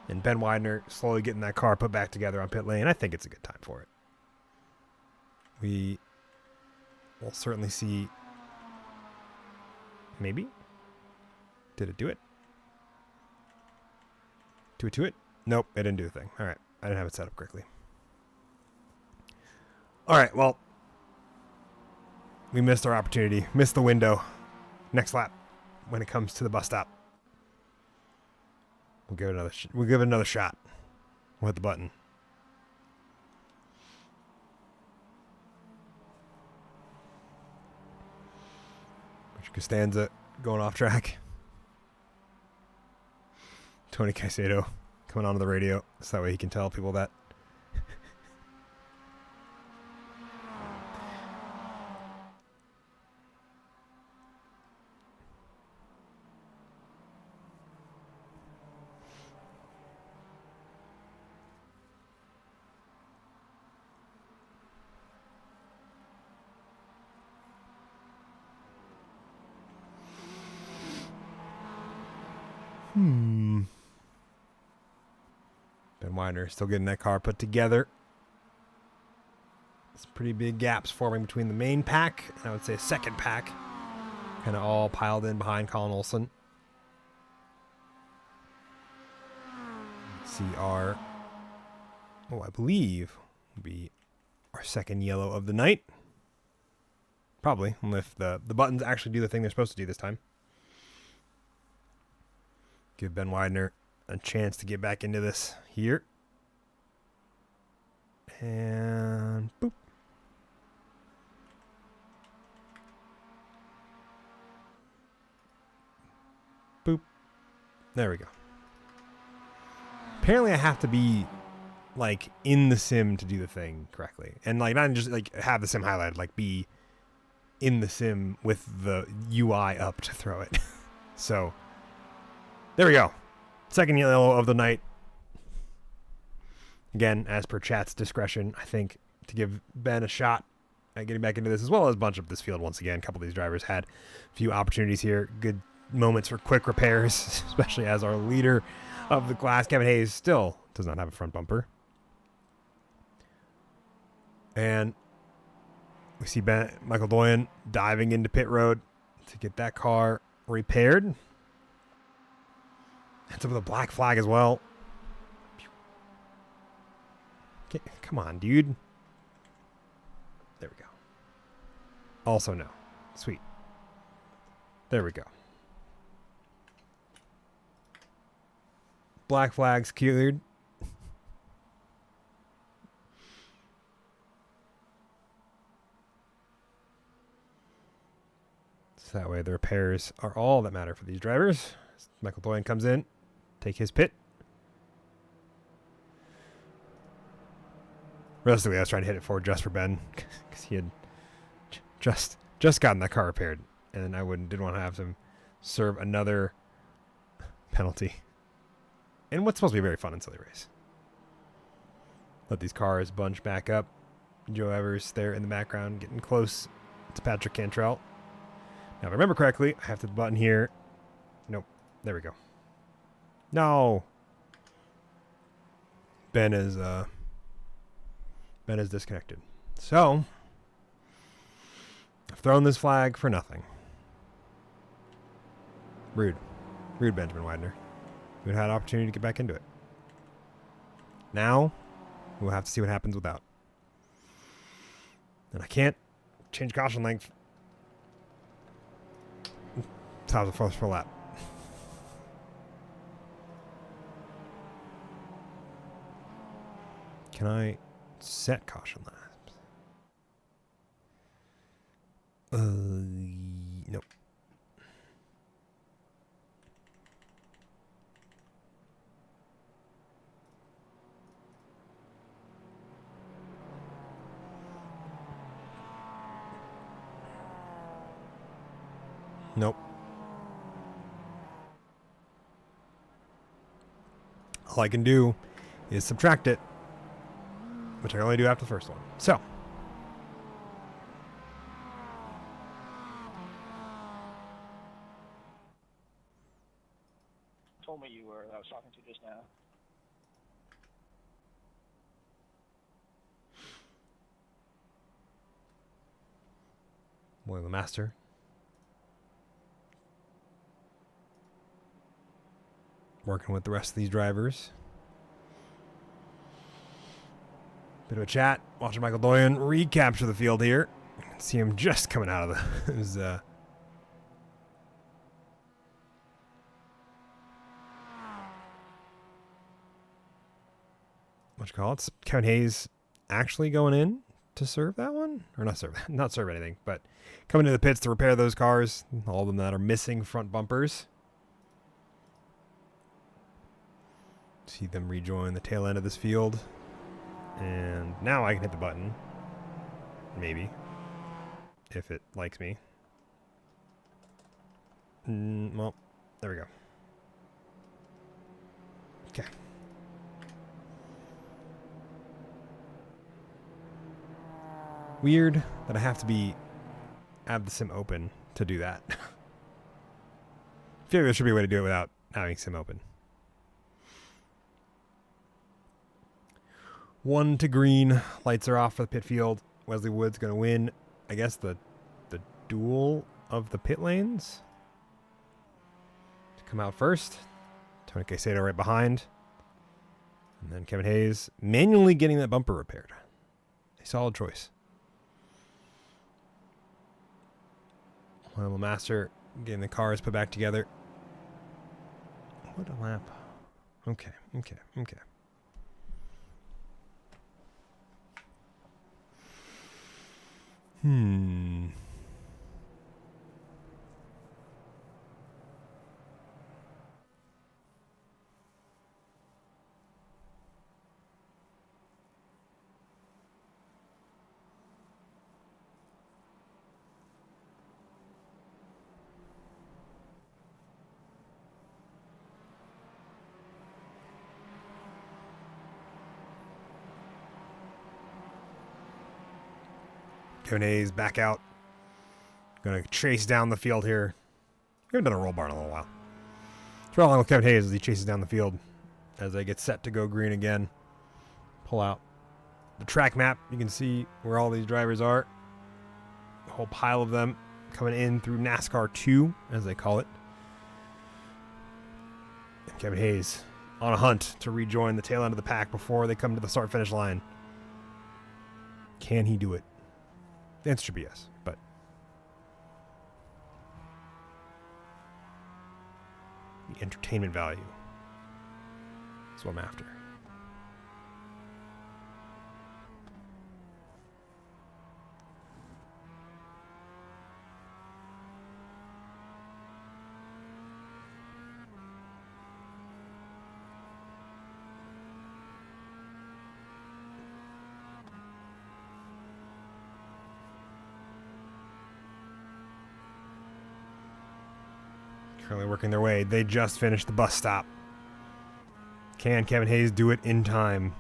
And Ben Widener slowly getting that car put back together on pit lane. I think it's a good time for it. We will certainly see. Maybe? Did it do it? To it? Nope, it didn't do a thing. All right, I didn't have it set up correctly. All right, well, we missed our opportunity, missed the window. Next lap, when it comes to the bus stop, we'll give it another. We'll give it another shot. We'll hit the button. Rich Costanza going off track. Tony Caicedo coming onto the radio, so that way he can tell people that. Ben Widener still getting that car put together. Some pretty big gaps forming between the main pack and I would say second pack. Kind of all piled in behind Colin Olson. See our, I believe will be our second yellow of the night. Probably, if the buttons actually do the thing they're supposed to do this time. Give Ben Widener a chance to get back into this here. And boop. Boop. There we go. Apparently I have to be like in the sim to do the thing correctly. And like not just like have the sim highlighted, like be in the sim with the UI up to throw it. So there we go. Second yellow of the night Again, as per chat's discretion, I think to give Ben a shot at getting back into this, as well as a bunch of this field once again. A couple of these drivers had a few opportunities here. Good moments for quick repairs, especially as our leader of the class, Kevin Hayes, still does not have a front bumper. And we see Michael Doyen diving into pit road to get that car repaired. Ends up with a black flag as well. Okay, come on, dude. There we go. Also no. Sweet. There we go. Black flags cleared. So that way the repairs are all that matter for these drivers. Michael Doyen comes in, take his pit. Realistically, I was trying to hit it forward just for Ben because he had just gotten that car repaired, and I didn't want to have him serve another penalty in what's supposed to be a very fun and silly race. Let these cars bunch back up. Joe Evers there in the background, getting close to Patrick Cantrell. Now, if I remember correctly, I have to the button here. Nope. There we go. No. Ben is disconnected. So, I've thrown this flag for nothing. Rude. Rude, Benjamin Widener. We would have had an opportunity to get back into it. Now, we'll have to see what happens without. And I can't change caution length. Top of the first full lap. Can I set caution laps? Nope. Nope. All I can do is subtract it, which I only do after the first one. So, told me you were, I was talking to just now. William the Master. Working with the rest of these drivers. Bit of a chat. Watching Michael Doyen recapture the field here. You can see him just coming out of his what you call it? Kevin Hayes actually going in to serve that one? Or not serve anything, but coming to the pits to repair those cars. All of them that are missing front bumpers. See them rejoin the tail end of this field. And now I can hit the button. Maybe. If it likes me. Well, there we go. Okay. Weird that I have to have the sim open to do that. I feel like there should be a way to do it without having sim open. 1 to green. Lights are off for the pit field. Wesley Wood's going to win, I guess, the duel of the pit lanes. To come out first. Tony Caicedo right behind. And then Kevin Hayes manually getting that bumper repaired. A solid choice. Well, Master getting the cars put back together. What a lap. Okay. Kevin Hayes back out. Going to chase down the field here. We haven't done a roll bar in a little while. Let's roll along with Kevin Hayes as he chases down the field as they get set to go green again. Pull out the track map. You can see where all these drivers are. A whole pile of them coming in through NASCAR 2, as they call it. And Kevin Hayes on a hunt to rejoin the tail end of the pack before they come to the start-finish line. Can he do it? The answer should be yes, but the entertainment value is what I'm after. Currently working their way. They just finished the bus stop. Can Kevin Hayes do it in time?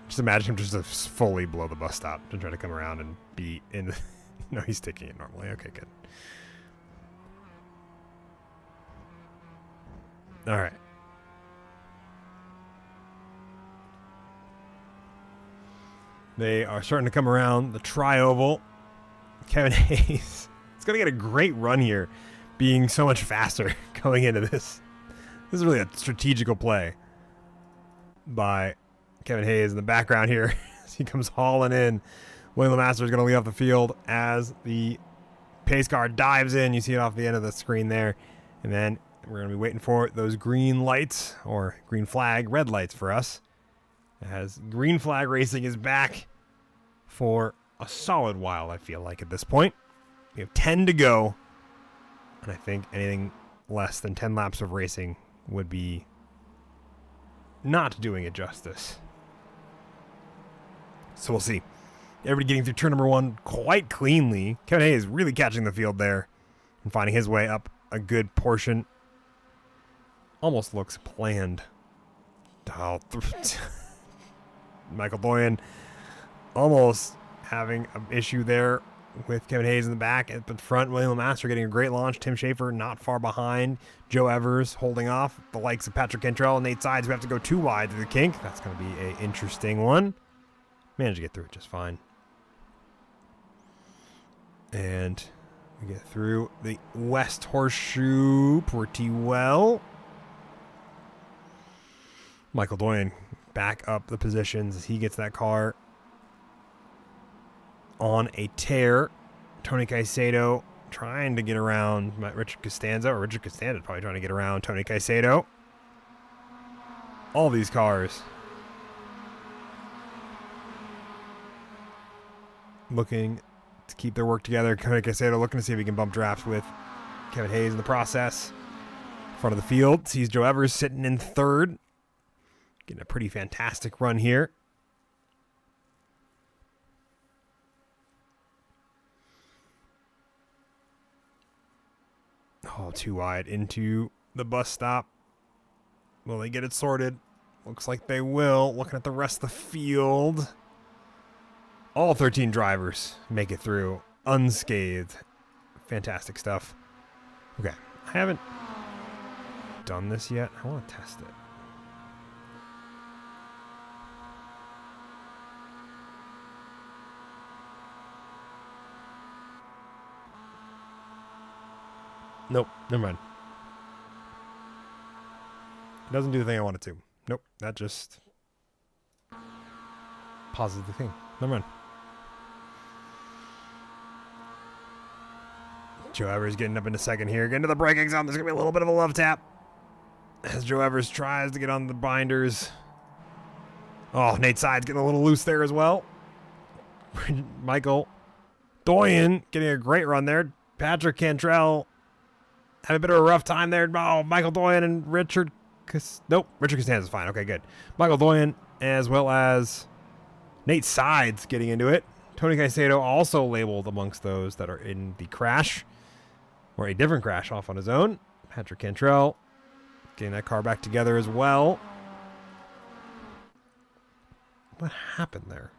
Just imagine him just to fully blow the bus stop to try to come around and be in the... No, he's taking it normally. Okay, good. All right. They are starting to come around the tri-oval. Kevin Hayes is going to get a great run here, being so much faster going into this. This is really a strategical play by Kevin Hayes in the background here as he comes hauling in. William LeMaster is going to lead off the field as the pace car dives in. You see it off the end of the screen there. And then we're going to be waiting for those green lights, or green flag, red lights for us, as green flag racing is back for a solid while, I feel like, at this point. We have 10 to go, and I think anything less than 10 laps of racing would be not doing it justice. So we'll see. Everybody getting through turn number 1 quite cleanly. Kevin Hayes really catching the field there and finding his way up a good portion. Almost looks planned. Oh, Michael Doyen almost having an issue there with Kevin Hayes in the back. At the front, William LeMaster getting a great launch. Tim Schaefer not far behind. Joe Evers holding off. The likes of Patrick Cantrell and Nate Sides who have to go too wide to the kink. That's going to be an interesting one. Managed to get through it just fine. And we get through the West Horseshoe pretty well. Michael Doyen back up the positions as he gets that car on a tear. Tony Caicedo trying to get around Richard Costanza, or Richard Costanza probably trying to get around Tony Caicedo. All these cars looking to keep their work together. Tony Caicedo looking to see if he can bump drafts with Kevin Hayes in the process. Front of the field, sees Joe Evers sitting in third. Getting a pretty fantastic run here. Oh, too wide into the bus stop. Will they get it sorted? Looks like they will. Looking at the rest of the field. All 13 drivers make it through unscathed. Fantastic stuff. Okay, I haven't done this yet. I want to test it. Nope, never mind. It doesn't do the thing I want it to. Nope, that just pauses the thing. Never mind. Joe Evers getting up into second here. Getting to the braking zone. There's going to be a little bit of a love tap as Joe Evers tries to get on the binders. Oh, Nate Sides getting a little loose there as well. Michael Doyen getting a great run there. Patrick Cantrell having a bit of a rough time there. Oh, Michael Doyen and Richard... Nope, Richard Costanza's fine. Okay, good. Michael Doyen as well as Nate Sides getting into it. Tony Caicedo also labeled amongst those that are in the crash, or a different crash off on his own. Patrick Cantrell getting that car back together as well. What happened there?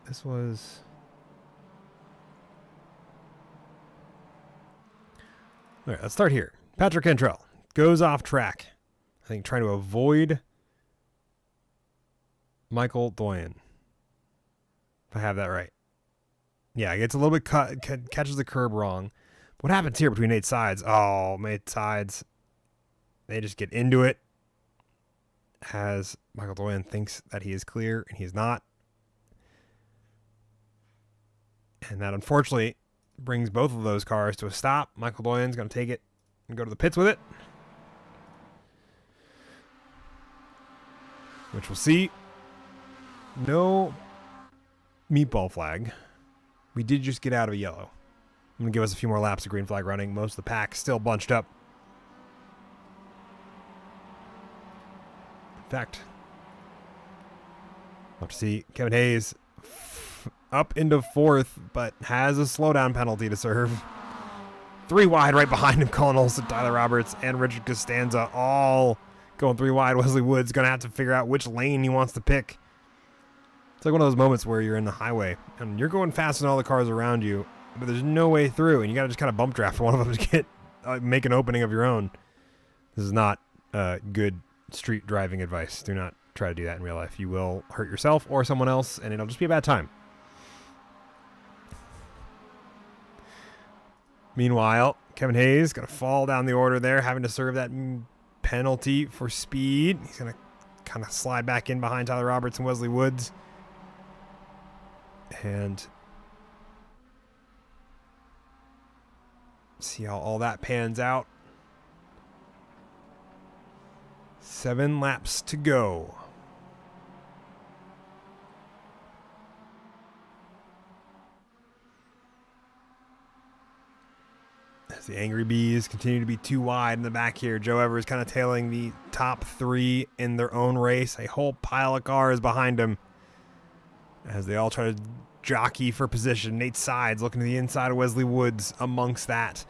This was... All right, let's start here. Patrick Cantrell goes off track. I think trying to avoid Michael Doyen. If I have that right. Yeah, he gets a little bit cut, catches the curb wrong. What happens here between Nate Sides? Oh, Nate Sides. They just get into it as Michael Doyen thinks that he is clear, and he is not. And that, unfortunately, brings both of those cars to a stop. Michael Doyen's going to take it and go to the pits with it, which we'll see. No meatball flag. We did just get out of a yellow. I'm going to give us a few more laps of green flag running. Most of the pack still bunched up. In fact, we'll have to see Kevin Hayes up into fourth, but has a slowdown penalty to serve. 3 wide right behind him. Colin Olson, Tyler Roberts, and Richard Costanza all going 3 wide. Wesley Woods going to have to figure out which lane he wants to pick. It's like one of those moments where you're in the highway and you're going fast in all the cars around you, but there's no way through, and you got to just kind of bump draft one of them to get make an opening of your own. This is not good street driving advice. Do not try to do that in real life. You will hurt yourself or someone else, and it'll just be a bad time. Meanwhile, Kevin Hayes going to fall down the order there, having to serve that penalty for speed. He's going to kind of slide back in behind Tyler Roberts and Wesley Woods. And see how all that pans out. 7 laps to go. As the Angry Bees continue to be 2 wide in the back here. Joe Evers kind of tailing the top 3 in their own race. A whole pile of cars behind him as they all try to jockey for position. Nate Sides looking to the inside of Wesley Woods amongst that.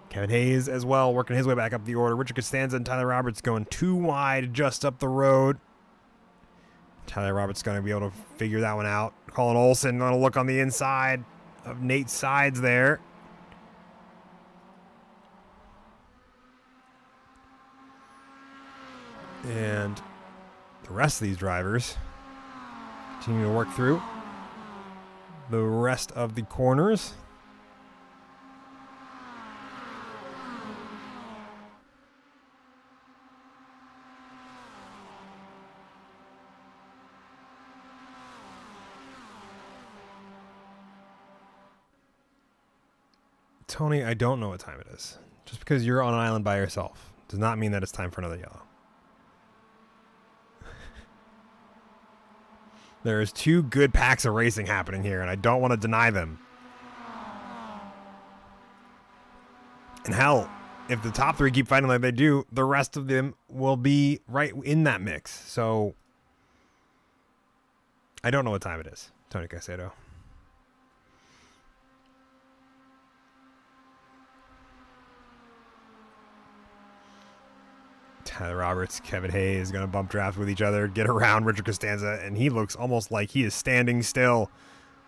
Kevin Hayes as well working his way back up the order. Richard Costanza and Tyler Roberts going 2 wide just up the road. Tyler Roberts going to be able to figure that one out. Colin Olson going to look on the inside of Nate Sides there. And the rest of these drivers continue to work through the rest of the corners. Tony, I don't know what time it is. Just because you're on an island by yourself does not mean that it's time for another yellow. There's 2 good packs of racing happening here, and I don't want to deny them. And hell, if the top 3 keep fighting like they do, the rest of them will be right in that mix. So, I don't know what time it is, Tony Caicedo. Tyler Roberts, Kevin Hayes going to bump draft with each other, get around Richard Costanza, and he looks almost like he is standing still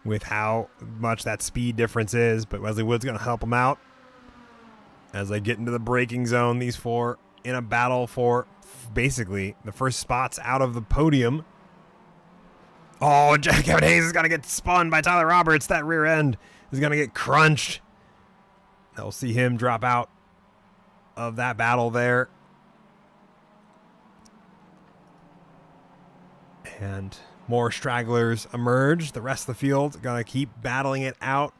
with how much that speed difference is, but Wesley Woods going to help him out as they get into the braking zone. These 4 in a battle for basically the first spots out of the podium. Oh, Kevin Hayes is going to get spun by Tyler Roberts. That rear end is going to get crunched. They'll see him drop out of that battle there. And more stragglers emerge. The rest of the field going to keep battling it out.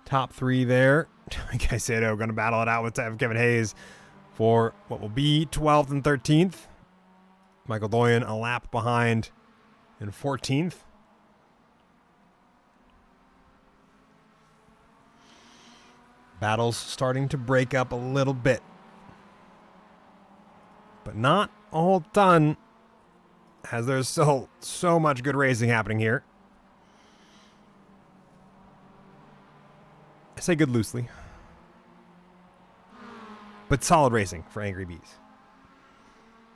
Top 3 there. Like I said, going to battle it out with Kevin Hayes for what will be 12th and 13th. Michael Doyen a lap behind in 14th. Battles starting to break up a little bit, but not all done, as there's still so much good racing happening here. I say good loosely, but solid racing for Angry Bees.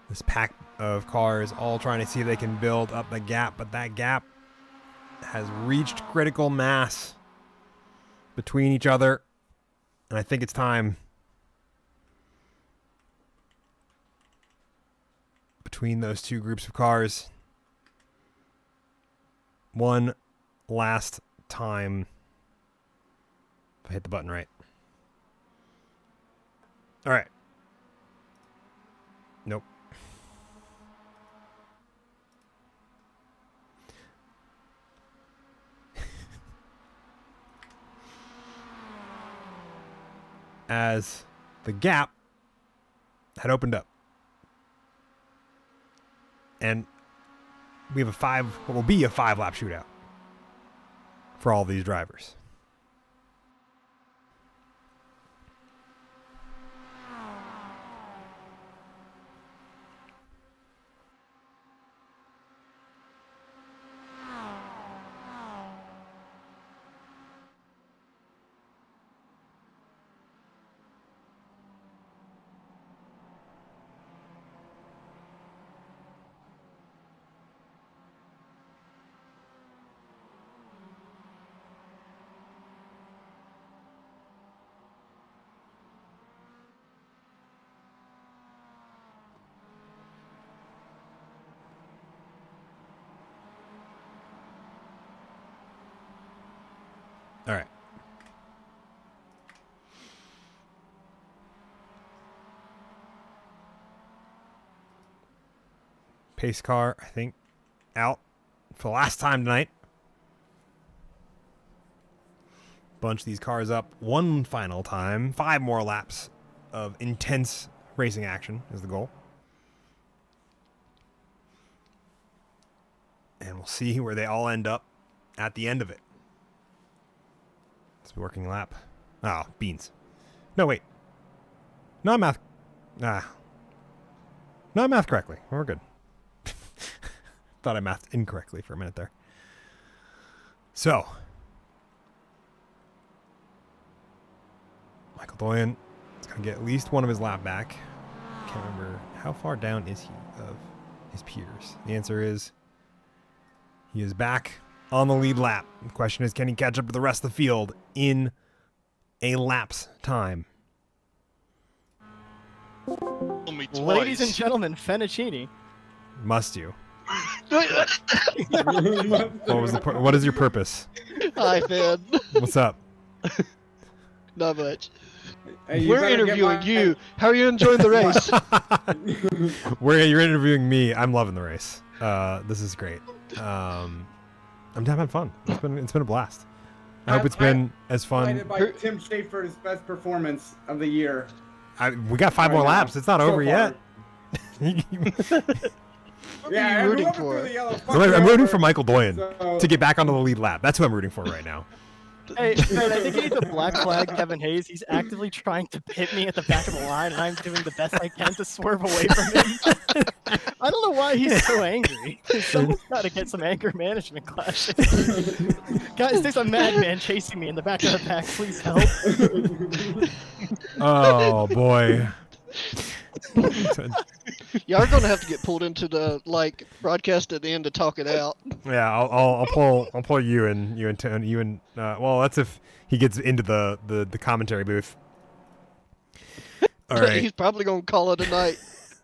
This pack of cars all trying to see if they can build up the gap, but that gap has reached critical mass between each other, and I think it's time between those two groups of cars. One last time. If I hit the button right. All right. Nope. As the gap had opened up. And we have what will be a 5-lap shootout for all these drivers. All right. Pace car, I think, out for the last time tonight. Bunch these cars up one final time. 5 more laps of intense racing action is the goal. And we'll see where they all end up at the end of it. It's a working lap. Oh, beans. No, wait. No, I math. No, I math correctly. We're good. Thought I mathed incorrectly for a minute there. So, Michael Doyen is going to get at least one of his lap back. Can't remember how far down is he of his peers. The answer is he is back on the lead lap. The question is, can he catch up to the rest of the field in a lap's time? Ladies and gentlemen, Fettuccine. Must you? What is your purpose? Hi, Fed. What's up? Not much. Hey, We're interviewing you. How are you enjoying the race? You're interviewing me. I'm loving the race. This is great. I'm having fun. It's been a blast. I hope it's been as fun. By Tim Schaefer's best performance of the year. We got 5 more laps. It's not over yet. Yeah, you rooting for? I'm rooting for Michael Doyen to get back onto the lead lap. That's who I'm rooting for right now. Hey, Fred, I think he needs a black flag, Kevin Hayes. He's actively trying to hit me at the back of the line, and I'm doing the best I can to swerve away from him. I don't know why he's so angry. Someone's got to get some anger management classes. Guys, there's a madman chasing me in the back of the pack. Please help. Oh, boy. You are gonna have to get pulled into the broadcast at the end to talk it out. Yeah, I'll pull you and Tony, well, that's if he gets into the commentary booth. All right. He's probably gonna call it a night.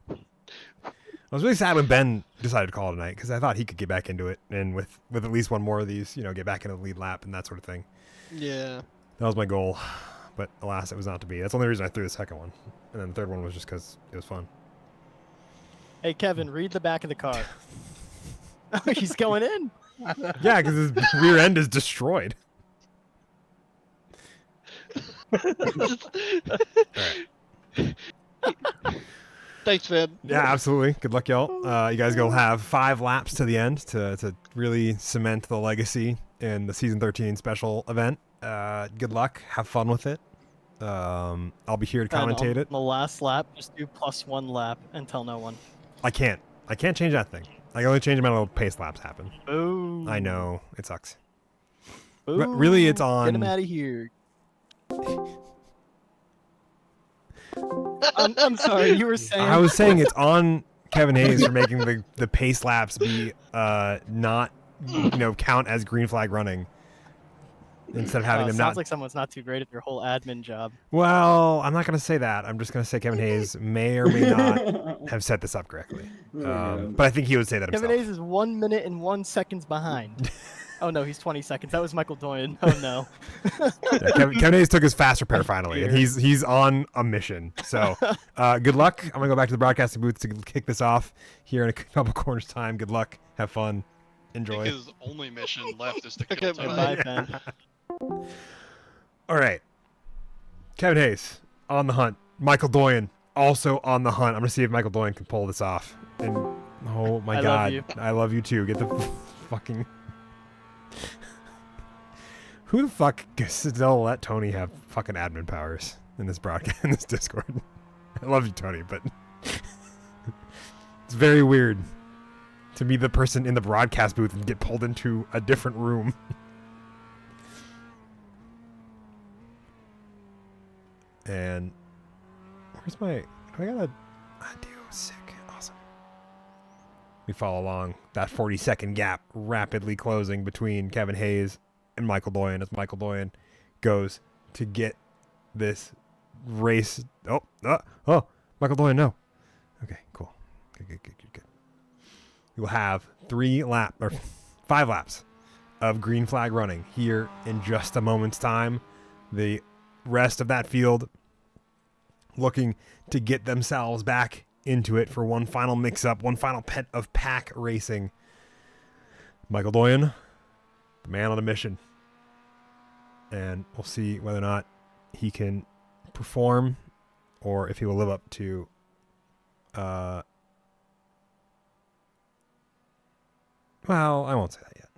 I was really sad when Ben decided to call it a night because I thought he could get back into it and with at least one more of these, get back into the lead lap and that sort of thing. Yeah. That was my goal, but alas, it was not to be. That's the only reason I threw the second one, and then the third one was just because it was fun. Hey, Kevin, read the back of the car. Oh, he's going in. Yeah, because his rear end is destroyed. All right. Thanks, Fed. Yeah, absolutely. Good luck, y'all. You guys go have 5 laps to the end to really cement the legacy in the Season 13 special event. Good luck. Have fun with it. I'll be here to commentate it. On the last lap, just do +1 lap and tell no one. I can't change that thing. I can only change the amount of pace laps happen. Boo. I know. It sucks. Boo. Really, it's on... Get him out of here. I'm sorry, you were saying... I was saying it's on Kevin Hayes for making the pace laps be not count as green flag running instead of having them sounds not. like someone's not too great at their whole admin job. Well, I'm not going to say that. I'm just going to say Kevin Hayes may or may not have set this up correctly. But I think he would say that himself. Kevin Hayes is 1 minute and 1 second behind. Oh no, he's 20 seconds. That was Michael Doyen. Oh no. Yeah, Kevin Hayes took his fast repair finally, and he's on a mission. So good luck. I'm going to go back to the broadcasting booth to kick this off here in a couple corners time. Good luck. Have fun. Enjoy. I think his only mission left is to kill Okay, Tony. Bye, Ben. All right. Kevin Hayes on the hunt. Michael Doyen also on the hunt. I'm going to see if Michael Doyen can pull this off. And oh my I God. love you. I love you too. Get the fucking... Who the fuck still let Tony have fucking admin powers in this broadcast, in this Discord? I love you, Tony, but it's very weird to be the person in the broadcast booth and get pulled into a different room. And where's my... I got a... I do. Sick. Awesome. We follow along that 40-second gap rapidly closing between Kevin Hayes and Michael Doyen as Michael Doyen goes to get this race. Oh, Michael Doyen, no. Okay, cool. Good. We will have 5 laps of green flag running here in just a moment's time. The rest of that field looking to get themselves back into it for one final mix-up, one final pet of pack racing. Michael Doyen, the man on a mission. And we'll see whether or not he can perform or if he will live up to well, I won't say that yet.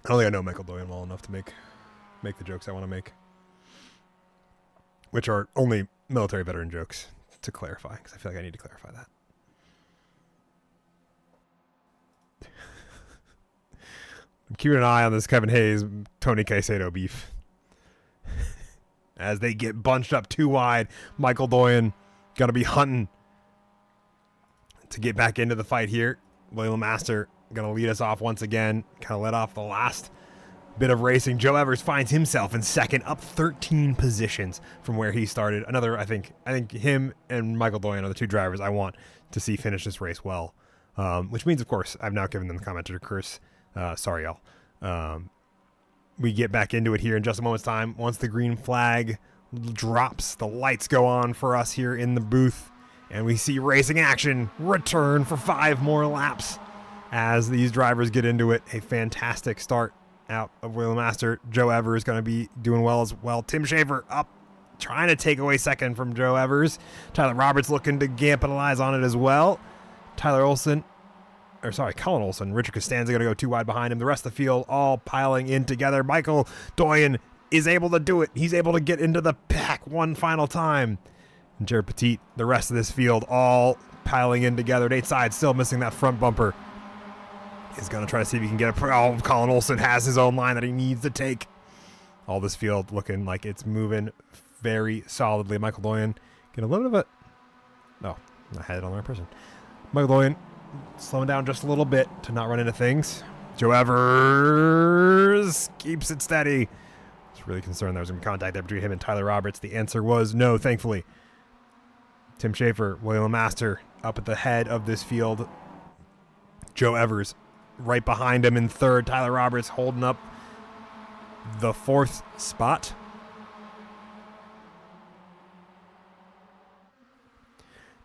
I don't think I know Michael Doyen well enough to make the jokes I want to make, which are only military veteran jokes, to clarify, because I feel like I need to clarify that. I'm keeping an eye on this Kevin Hayes, Tony Caicedo beef. As they get bunched up too wide, Michael Doyen going to be hunting to get back into the fight here. William Master going to lead us off once again. Kind of let off the last bit of racing. Joe Evers finds himself in second, up 13 positions from where he started. Another, I think him and Michael Doyen are the two drivers I want to see finish this race well. Which means, of course, I've now given them the commentator curse. Sorry, y'all. We get back into it here in just a moment's time. Once the green flag drops, the lights go on for us here in the booth, and we see racing action return for 5 more laps as these drivers get into it. A fantastic start out of William Master. Joe Evers going to be doing well as well. Tim Schaefer up, trying to take away second from Joe Evers. Tyler Roberts looking to capitalize on it as well. Colin Olson, Richard Costanza going to go too wide behind him. The rest of the field all piling in together. Michael Doyen is able to do it. He's able to get into the pack one final time. And Jared Petit, the rest of this field all piling in together. Nate Side still missing that front bumper. He's going to try to see if he can get it. Oh, Colin Olson has his own line that he needs to take. All this field looking like it's moving very solidly. Michael Doyen get a little bit of a... Oh, I had it on the right person. Michael Doyen slowing down just a little bit to not run into things. Joe Evers keeps it steady. I was really concerned there was going to be contact there between him and Tyler Roberts. The answer was no, thankfully. Tim Schaefer, William Master up at the head of this field. Joe Evers right behind him in third. Tyler Roberts holding up the 4th spot.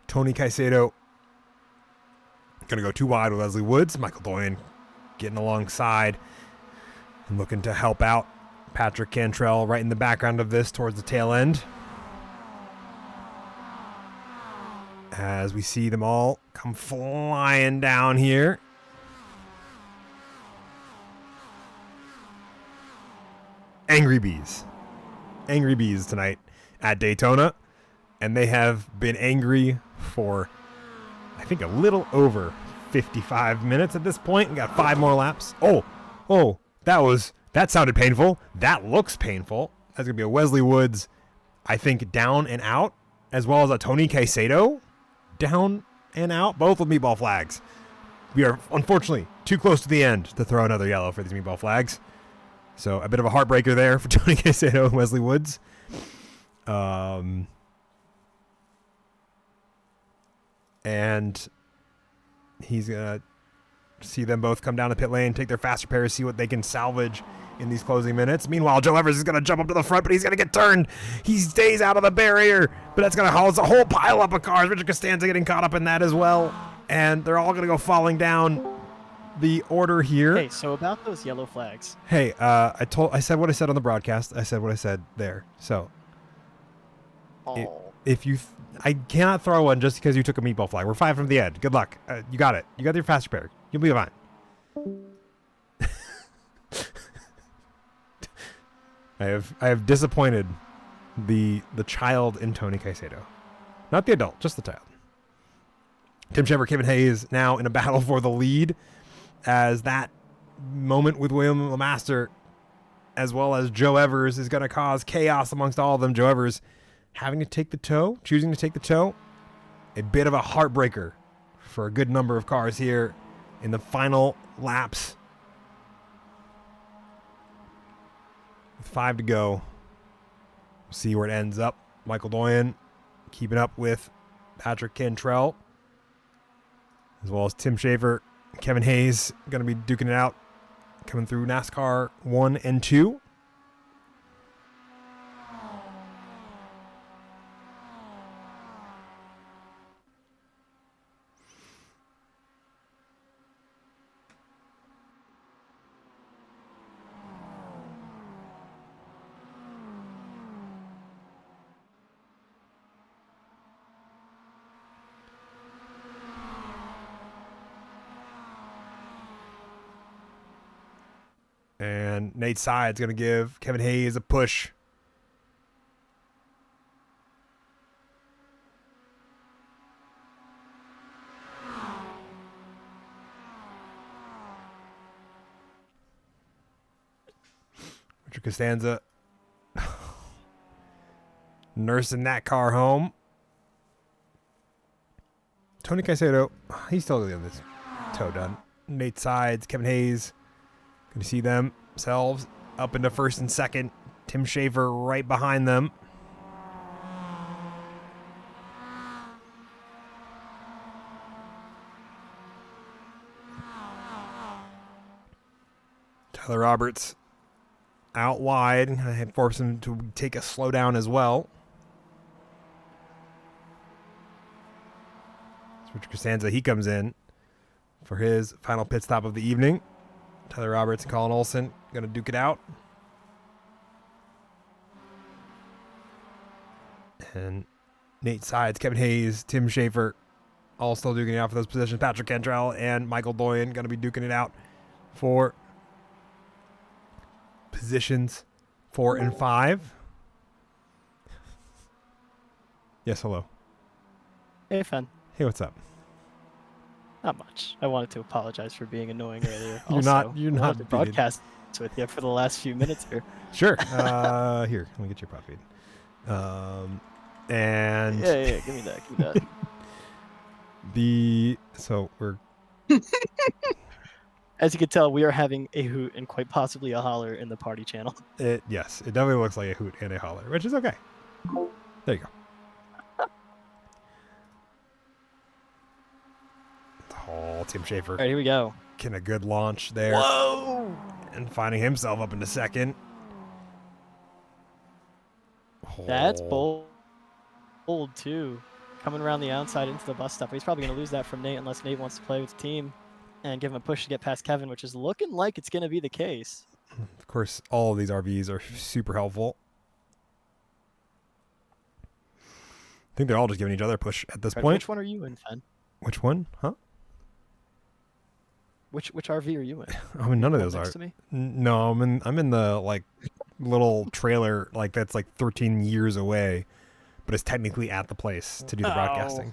Tony Caicedo going to go too wide with Leslie Woods. Michael Doyen getting alongside and looking to help out. Patrick Cantrell right in the background of this towards the tail end. As we see them all come flying down here. Angry Bees tonight at Daytona. And they have been angry for, I think, a little over 55 minutes at this point. We got 5 more laps. Oh, that sounded painful. That looks painful. That's going to be a Wesley Woods, I think, down and out. as well as a Tony Caicedo down and out, both with meatball flags. We are unfortunately too close to the end to throw another yellow for these meatball flags. So a bit of a heartbreaker there for Tony Caicedo and Wesley Woods. And he's going to see them both come down the pit lane, take their fast repairs, see what they can salvage in these closing minutes. Meanwhile, Joe Evers is going to jump up to the front, but he's going to get turned. He stays out of the barrier, but that's going to cause a whole pile up of cars. Richard Costanza getting caught up in that as well. And they're all going to go falling down the order here. Hey, so about those yellow flags. Hey, I said what I said on the broadcast. I said what I said there. So if you I cannot throw one just because you took a meatball flag. We're 5 from the end. Good luck. You got it. You got your fast repair. You'll be fine. I have disappointed the child in Tony Caicedo. Not the adult, just the child. Tim Shepard, Kevin Hayes now in a battle for the lead, as that moment with William LeMaster as well as Joe Evers is going to cause chaos amongst all of them. Joe Evers having to take the toe, choosing to take the toe. A bit of a heartbreaker for a good number of cars here in the final laps. With 5 to go. We'll see where it ends up. Michael Doyen keeping up with Patrick Cantrell, as well as Tim Schaefer. Kevin Hayes going to be duking it out, coming through NASCAR 1 and 2. And Nate Side's going to give Kevin Hayes a push. Richard Costanza nursing that car home. Tony Caicedo, he's still getting this toe done. Nate Sides, Kevin Hayes. Going to see themselves up into first and second. Tim Schaefer right behind them. Tyler Roberts out wide. I had forced him to take a slow down as well. Richard Costanza, he comes in for his final pit stop of the evening. Tyler Roberts and Colin Olson going to duke it out. And Nate Sides, Kevin Hayes, Tim Schaefer all still duking it out for those positions. Patrick Cantrell and Michael Doyen going to be duking it out for positions 4 and 5. Yes, hello. Hey, Fen. Hey, what's up? Not much. I wanted to apologize for being annoying earlier. You're not to broadcast with you for the last few minutes here. Sure. Here, let me get your prop feed. And yeah, give me that. So we're as you can tell, we are having a hoot and quite possibly a holler in the party channel. Yes, it definitely looks like a hoot and a holler, which is okay. There you go. Oh, Tim Schaefer. All right, here we go. Getting a good launch there. Whoa! And finding himself up into second. That's bold too. Coming around the outside into the bus stop. He's probably going to lose that from Nate unless Nate wants to play with the team and give him a push to get past Kevin, which is looking like it's going to be the case. Of course, all of these RVs are super helpful. I think they're all just giving each other a push at this point. Which one are you in, Fen? Which one? Huh? Which RV are you in? I mean, none of those next are. To me? No, I'm in the like little trailer that's like 13 years away, but it's technically at the place to do the broadcasting.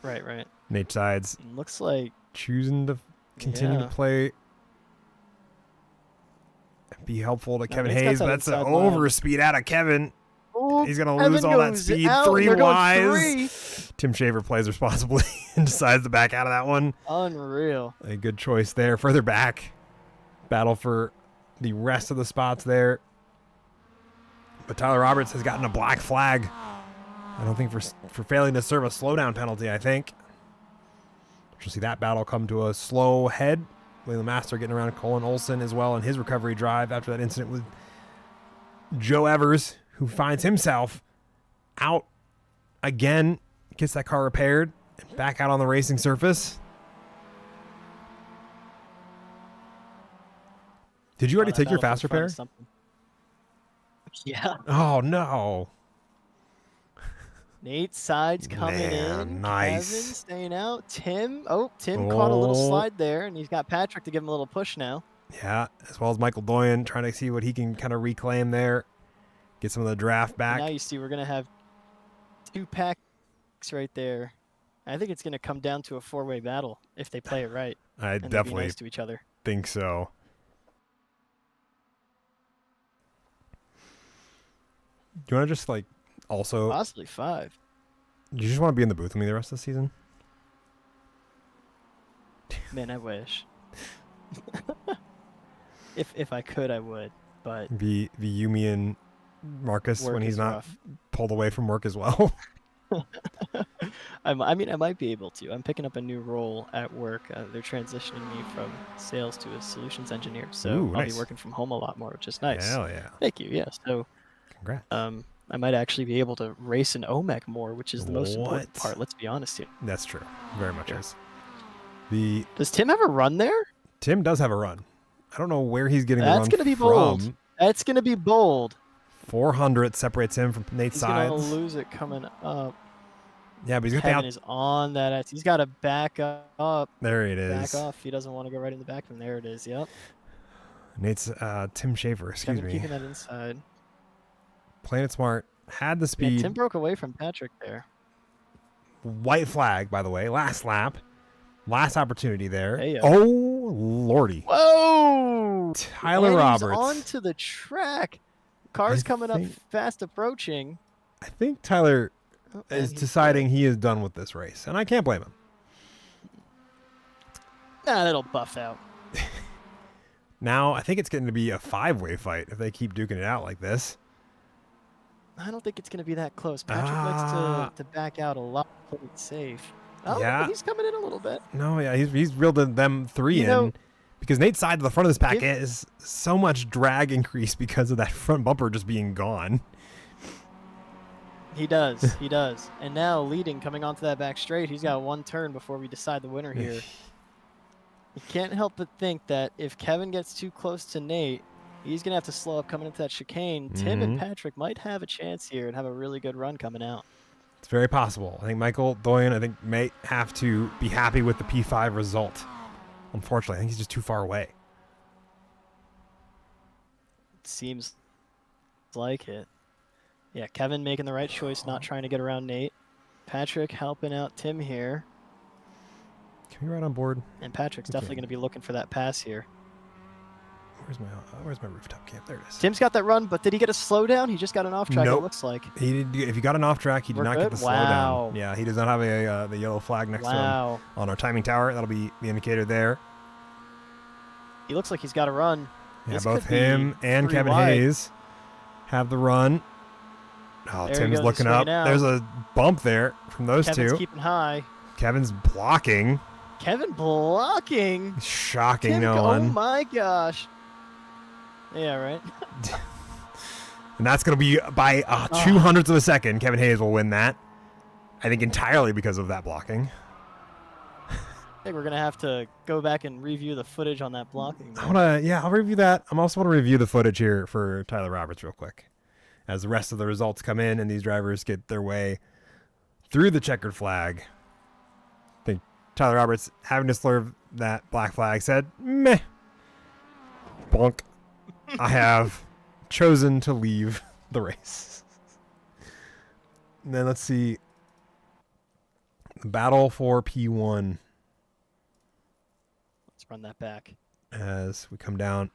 Right. Nate Sides Looks like choosing to continue to play and be helpful to Kevin Nate's got Hayes, that but that's an inside line. overspeed out of Kevin. Ooh, He's going to Kevin lose all that goes speed. out. Three They're going wise. Tim Shaver plays responsibly and decides to back out of that one. Unreal. A good choice there. Further back. Battle for the rest of the spots there. But Tyler Roberts has gotten a black flag. I don't think for failing to serve a slowdown penalty, I think. You'll see that battle come to a slow head. Layla Master getting around Colin Olson as well in his recovery drive after that incident with Joe Evers, who finds himself out again, gets that car repaired, and back out on the racing surface. Did you already take your fast repair? Yeah. Oh, no. Nate sides coming in. Nice. Kevin staying out. Tim caught a little slide there, and he's got Patrick to give him a little push now. Yeah, as well as Michael Doyen trying to see what he can kind of reclaim there. Get some of the draft back. And now you see we're going to have 2 packs right there. I think it's going to come down to a 4-way battle if they play it right. I and definitely be nice to each other. think so. Do you want to just like also possibly 5? Do you just want to be in the booth with me the rest of the season? Man, I wish. If I could, I would. But be Yumi and Marcus when he's not rough. pulled away from work as well. I mean, I might be able to. I'm picking up a new role at work. They're transitioning me from sales to a solutions engineer, so Ooh, I'll nice. be working from home a lot more, which is nice. Hell yeah! Thank you. Yeah. So, congrats. I might actually be able to race an OMEC more, which is the most important What? part. Let's be honest here. That's true. Very much is. Does Tim have a run there? Tim does have a run. I don't know where he's getting That's the run gonna be from. bold. That's gonna be bold. 400 separates him from Nate He's Sides. gonna lose it coming up. Yeah, but he's got Kevin the is on that. He's got to back up. There it is. Back off. He doesn't want to go right in the back of him. There it is. Yep. Nate's Tim Shaver. Excuse Kevin me. keeping that inside. Playing it smart. Had the speed. Yeah, Tim broke away from Patrick there. White flag, by the way. Last lap. Last opportunity there. Hey-o. Oh, lordy. Whoa! Tyler And Roberts. He's onto the track. Cars coming up fast approaching. I think Tyler Oh, is and he's deciding he is done with this race, and I can't blame him. Nah, that'll buff out. Now, I think it's getting to be a 5-way fight if they keep duking it out like this. I don't think it's going to be that close. Patrick likes to back out a lot, play it safe. Oh, Yeah. he's coming in a little bit. No, yeah, he's reeled them 3 You in. know, Because Nate's side to the front of this pack give- is so much drag increase because of that front bumper just being gone. He does. He does. And now leading, coming onto that back straight, he's got 1 turn before we decide the winner here. You can't help but think that if Kevin gets too close to Nate, he's going to have to slow up coming into that chicane. Tim and Patrick might have a chance here and have a really good run coming out. It's very possible. I think Michael Doyen, may have to be happy with the P5 result. Unfortunately, I think he's just too far away. It seems like it. Yeah, Kevin making the right choice, not trying to get around Nate. Patrick helping out Tim here. Can we ride on board? And Patrick's Okay. definitely going to be looking for that pass here. Where's my rooftop camp? There it is. Tim's got that run, but did he get a slowdown? He just got an off track, Nope. It looks like. He did. If he got an off track, he did We're not good? get the Wow. slowdown. Yeah, he does not have the yellow flag next to Wow. him on our timing tower. That'll be the indicator there. He looks like he's got a run. Yeah, This both could be him and 3 Kevin wide. Hayes have the run. Oh, There he Tim's goes, looking swinging up. out. There's a bump there from those Kevin's two. keeping high. Kevin's blocking. Kevin blocking. Shocking Tim, no oh one. my gosh. Yeah, right. And that's going to be by 200ths of a second. Kevin Hayes will win that. I think entirely because of that blocking. I think we're going to have to go back and review the footage on that blocking. I'll review that. I'm also want to review the footage here for Tyler Roberts real quick. As the rest of the results come in and these drivers get their way through the checkered flag. I think Tyler Roberts, having to slurve that black flag, said, meh. Bonk. I have chosen to leave the race. And then let's see. The battle for P1. Let's run that back. As we come down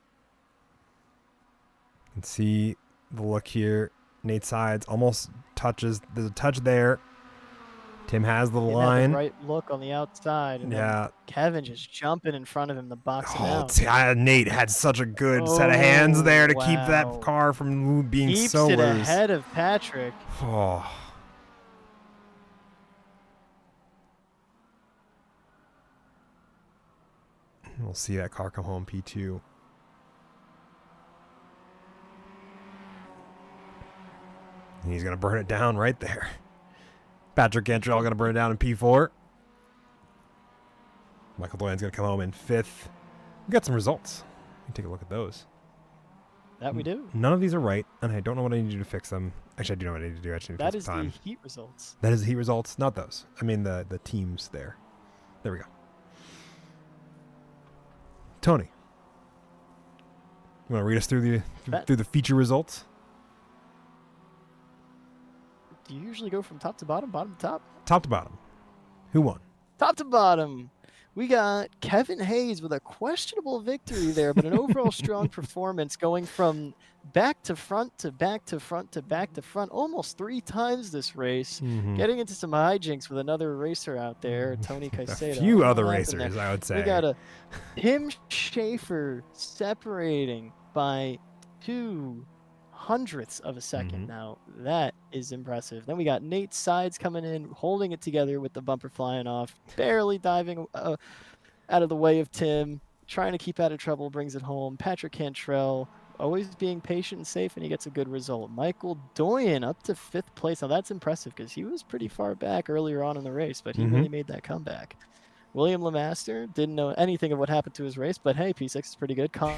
and see the look here. Nate Sides almost touches. There's a touch there. Tim has the He had line. the right look on the outside, and Yeah. then Kevin just jumping in front of him to box him Oh, out. Nate had such a good set of hands there to keep that wow. car from being Keeps so it loose. ahead of Patrick. Oh. We'll see that car come home P2. And he's going to burn it down right there. Patrick Cantrell going to burn it down in P4. Michael Doyen's going to come home in 5th. We got some results. Let me take a look at those. That we do. None of these are right, and I don't know what I need to do to fix them. Actually, I do know what I need to do. I just need to That take is some time. the heat results. That is the heat results, not those. I mean the teams there. There we go. Tony, you want to read us through the feature results? Do you usually go from top to bottom, bottom to top? Top to bottom. Who won? Top to bottom. We got Kevin Hayes with a questionable victory there, but an overall strong performance going from back to front to back to front to back to front almost 3 times this race. Mhm. Getting into some hijinks with another racer out there, Tony Caicedo. A few What other happened racers, there? I would say. We got a Tim Schaefer separating by 0.02 of a second. Mhm. Now, that is impressive. Then we got Nate Sides coming in, holding it together with the bumper flying off, barely diving out of the way of Tim, trying to keep out of trouble, brings it home. Patrick Cantrell, always being patient and safe, and he gets a good result. Michael Doyen up to 5th place. Now, that's impressive because he was pretty far back earlier on in the race, but he really made that comeback. William Lemaster didn't know anything of what happened to his race, but hey, P6 is pretty good. Colin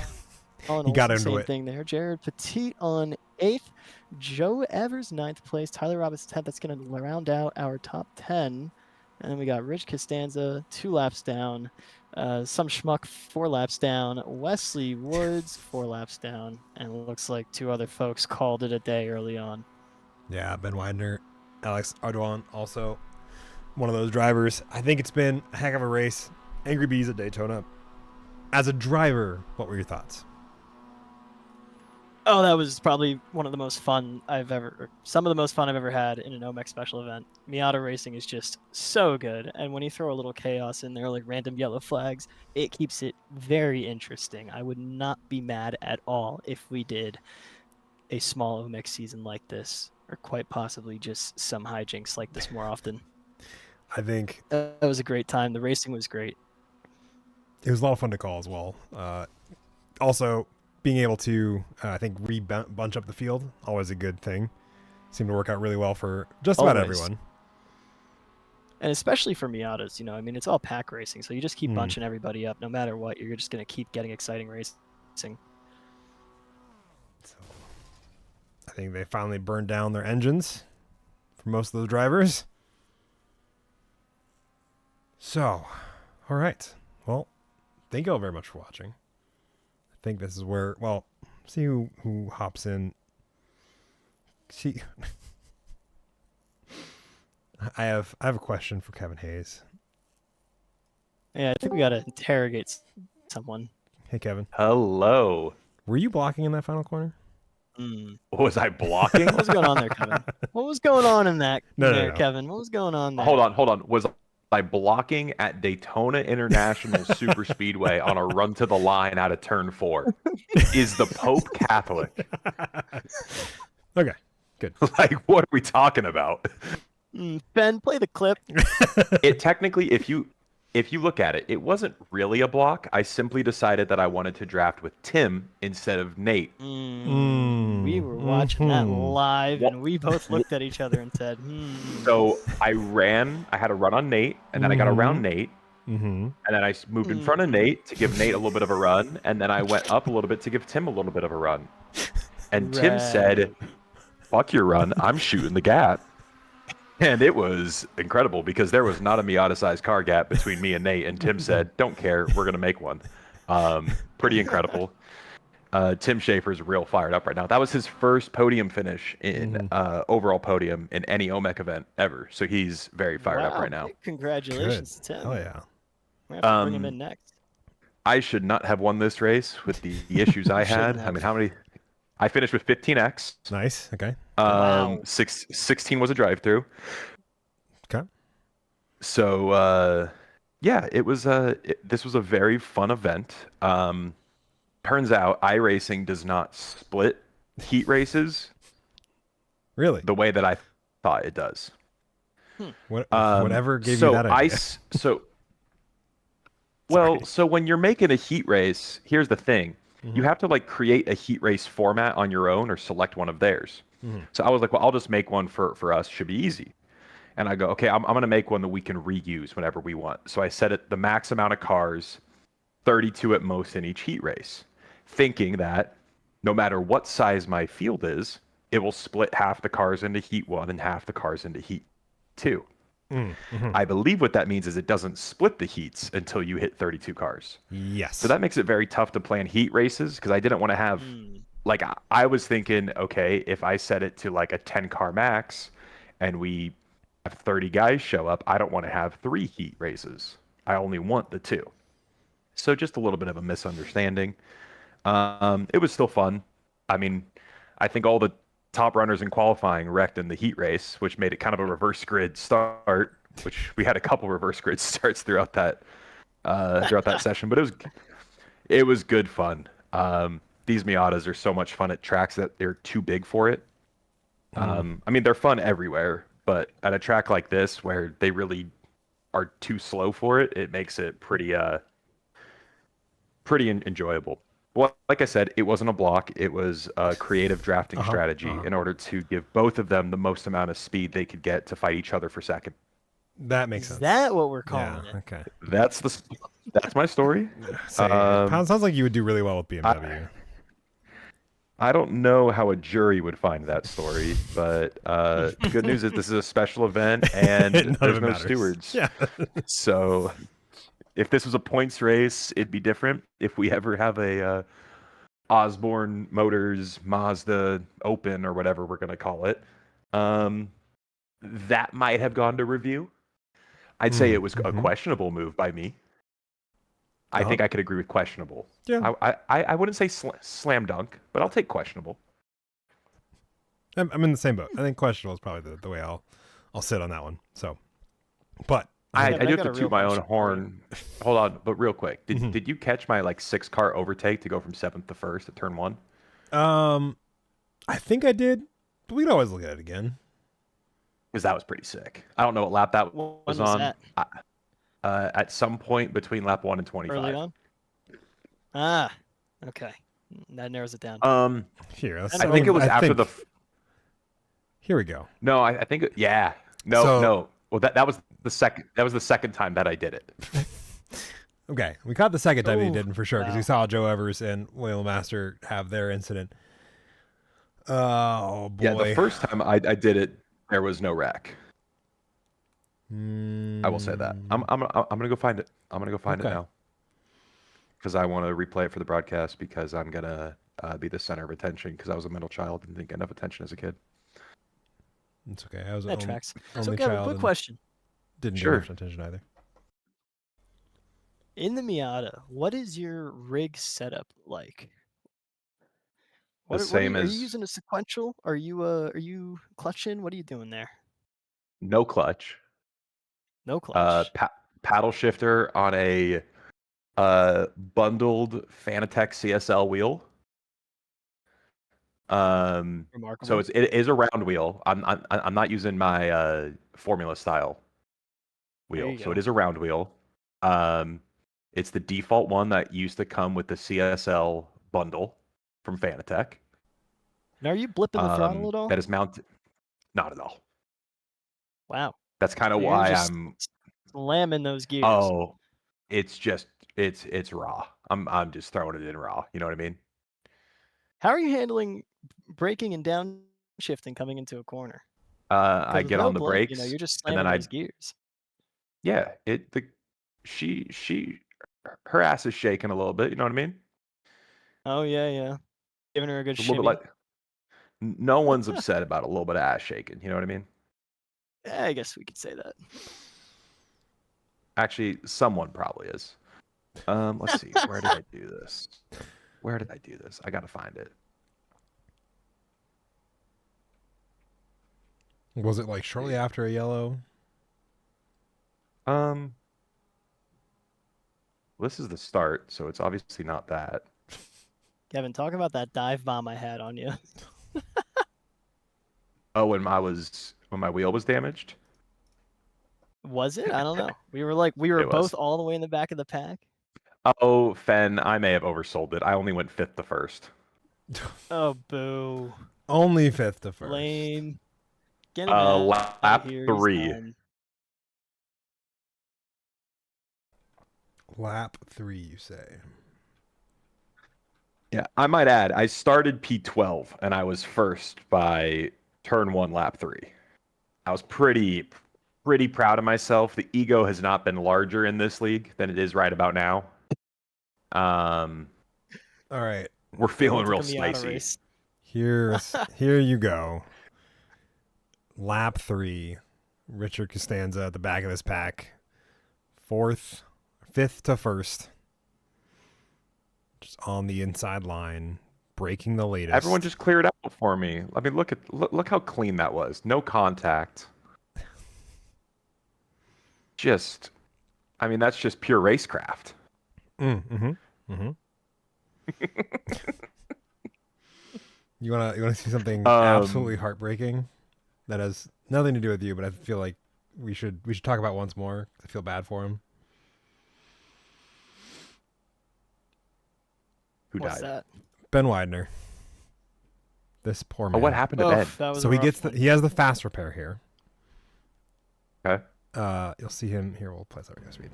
He got Olsen, into same it. thing there. Jared Petit on 8th. Joe Evers 9th place. Tyler Roberts 10th. That's going to round out our top 10. And then we got Rich Costanza 2 laps down. Some schmuck 4 laps down. Wesley Woods 4 laps down. And it looks like 2 other folks called it a day early on. Yeah, Ben Widener, Alex Ardwan, also one of those drivers. I think it's been a heck of a race. Angry Bees at Daytona. As a driver, what were your thoughts? Oh, that was probably one of the most fun some of the most fun I've ever had in an OMEC special event. Miata racing is just so good, and when you throw a little chaos in there, like random yellow flags, it keeps it very interesting. I would not be mad at all if we did a small OMEC season like this, or quite possibly just some hijinks like this more often. I think That was a great time. The racing was great. it was a lot of fun to call as well. Also, being able to, I think, bunch up the field, always a good thing. Seemed to work out really well for just about Always. everyone. And especially for Miatas, I mean, it's all pack racing, so you just keep bunching everybody up. No matter what, you're just going to keep getting exciting racing. So, I think they finally burned down their engines for most of those drivers. So, all right. Well, thank you all very much for watching. I think this is where, well, see who hops in. See, I have a question for Kevin Hayes. Yeah, I think we got to interrogate someone. Hey, Kevin, Hello. were you blocking in that final corner? Was I blocking? What was going on there, Kevin? What was going on in that No, there, no. Kevin? What was going on there? Hold on. Was I blocking at Daytona International Super Speedway on a run to the line out of turn 4? Is the Pope Catholic? Okay, good. Like, what are we talking about? Ben, play the clip. It technically, if you look at it, it wasn't really a block. I simply decided that I wanted to draft with Tim instead of Nate. We were watching that live, and we both looked at each other and said, So I had a run on Nate, and then I got around Nate, Mm-hmm. and then I moved in front of Nate to give Nate a little bit of a run, and then I went up a little bit to give Tim a little bit of a run. And Tim Right. said, "Fuck your run, I'm shooting the gap." And it was incredible because there was not a Miata-sized car gap between me and Nate, and Tim said, "Don't care, we're gonna make one." Pretty incredible. Tim Schaefer's real fired up right now. That was his first podium finish in overall podium in any OMEC event ever. So he's very fired up wow, right now. big congratulations to Tim. Oh yeah. We have to bring him in next. I should not have won this race with the issues I had. Shouldn't I mean, how many? I finished with 15x. Nice. Okay. Wow. 16 was a drive-through. Okay. So yeah, this was a very fun event. Turns out iRacing does not split heat races Really? the way that I thought it does. Whatever gave you that idea? So when you're making a heat race, here's the thing. You have to like create a heat race format on your own or select one of theirs. So I was like, well, I'll just make one for us. Should be easy. And I go, okay, I'm going to make one that we can reuse whenever we want. So I set it the max amount of cars, 32 at most in each heat race, thinking that no matter what size my field is, it will split half the cars into heat 1 and half the cars into heat 2. I believe what that means is it doesn't split the heats until you hit 32 cars. Yes. So that makes it very tough to plan heat races because I didn't want to have like I was thinking, okay, if I set it to like a 10 car max and we have 30 guys show up, I don't want to have 3 heat races. I only want the 2. So just a little bit of a misunderstanding. It was still fun. I mean, I think all the top runners in qualifying wrecked in the heat race, which made it kind of a reverse grid start, which we had a couple reverse grid starts throughout that session, but it was good fun. These Miatas are so much fun at tracks that they're too big for it. I mean, they're fun everywhere, but at a track like this where they really are too slow for it, it makes it pretty enjoyable. Well, like I said, it wasn't a block. It was a creative drafting strategy in order to give both of them the most amount of speed they could get to fight each other for second. That makes sense. Is that what we're calling it? Okay. That's my story. Sounds like you would do really well with BMW. I don't know how a jury would find that story, but good news is this is a special event and there's no stewards. Yeah. So if this was a points race, it'd be different. If we ever have a Osborne Motors Mazda Open or whatever we're going to call it, that might have gone to review. I'd say it was a questionable move by me. I think I could agree with questionable. Yeah. I wouldn't say slam dunk, but I'll take questionable. I'm in the same boat. I think questionable is probably the way I'll sit on that one. So, but I do have to toot my own horn. Hold on, but real quick, did you catch my like 6-car overtake to go from 7th to 1st at turn 1? I think I did, but we'd always look at it again. Because that was pretty sick. I don't know what lap that was on. That? At some point between lap 1 and 25. Early on? Okay. That narrows it down. Here, I think it was after the. Here we go. No, I think yeah. No. Well, that was the second. That was the second time that I did it. Okay, we caught the second time you didn't for sure because we saw Joe Evers and William Master have their incident. Oh boy! Yeah, the first time I did it, there was no wreck. I will say that. I'm gonna go find it. I'm gonna go find it now because I want to replay it for the broadcast because I'm gonna be the center of attention because I was a middle child and didn't get enough attention as a kid. It's okay. I was that tracks. So, only Kevin, child. quick question. Didn't get enough attention either. In the Miata, what is your rig setup like? Are you using a sequential? Are you clutching? What are you doing there? No clutch. No clutch. Paddle shifter on a bundled Fanatec CSL wheel. Remarkable. So it is a round wheel. I'm not using my Formula style wheel, so it is a round wheel. It's the default one that used to come with the CSL bundle from Fanatec. And are you blipping the throttle at all? That is mounted. Not at all. Wow. That's kind of why I'm slamming those gears. Oh, it's just it's raw. I'm just throwing it in raw. You know what I mean? How are you handling braking and downshifting coming into a corner? I get on the brakes. You know, you're just slamming those gears. Yeah, her ass is shaking a little bit. You know what I mean? Oh yeah. Giving her a good a shimmy. little bit like no one's upset about a little bit of ass shaking. You know what I mean? Yeah, I guess we could say that. Actually, someone probably is. Let's see. Where did I do this? I gotta find it. Was it like shortly after a yellow? This is the start, so it's obviously not that. Kevin, talk about that dive bomb I had on you. Oh, when my wheel was damaged. Was it? I don't know. We were It was. both all the way in the back of the pack. Oh, Fen, I may have oversold it. I only went 5th to 1st. Oh, boo. Only 5th to 1st. Lame. Get him out Lap here. He's 3. done. Lap 3, you say? Yeah, I might add, I started P12 and I was first by turn 1, lap 3. I was pretty proud of myself. The ego has not been larger in this league than it is right about now. All right. We're feeling real Took him out of spicy. race. Here you go. Lap 3. Richard Costanza at the back of this pack. 5th to 1st. Just on the inside line, breaking the latest. Everyone just cleared out for me. I mean, look how clean that was. No contact. I mean, that's just pure racecraft. You wanna see something absolutely heartbreaking that has nothing to do with you, but I feel like we should talk about once more. I feel bad for him. Who What's died? that? Ben Widener. This poor man. Oh, what happened to Ben? That was So a rough one. he has the fast repair here. Okay. You'll see him here. We'll play that speed.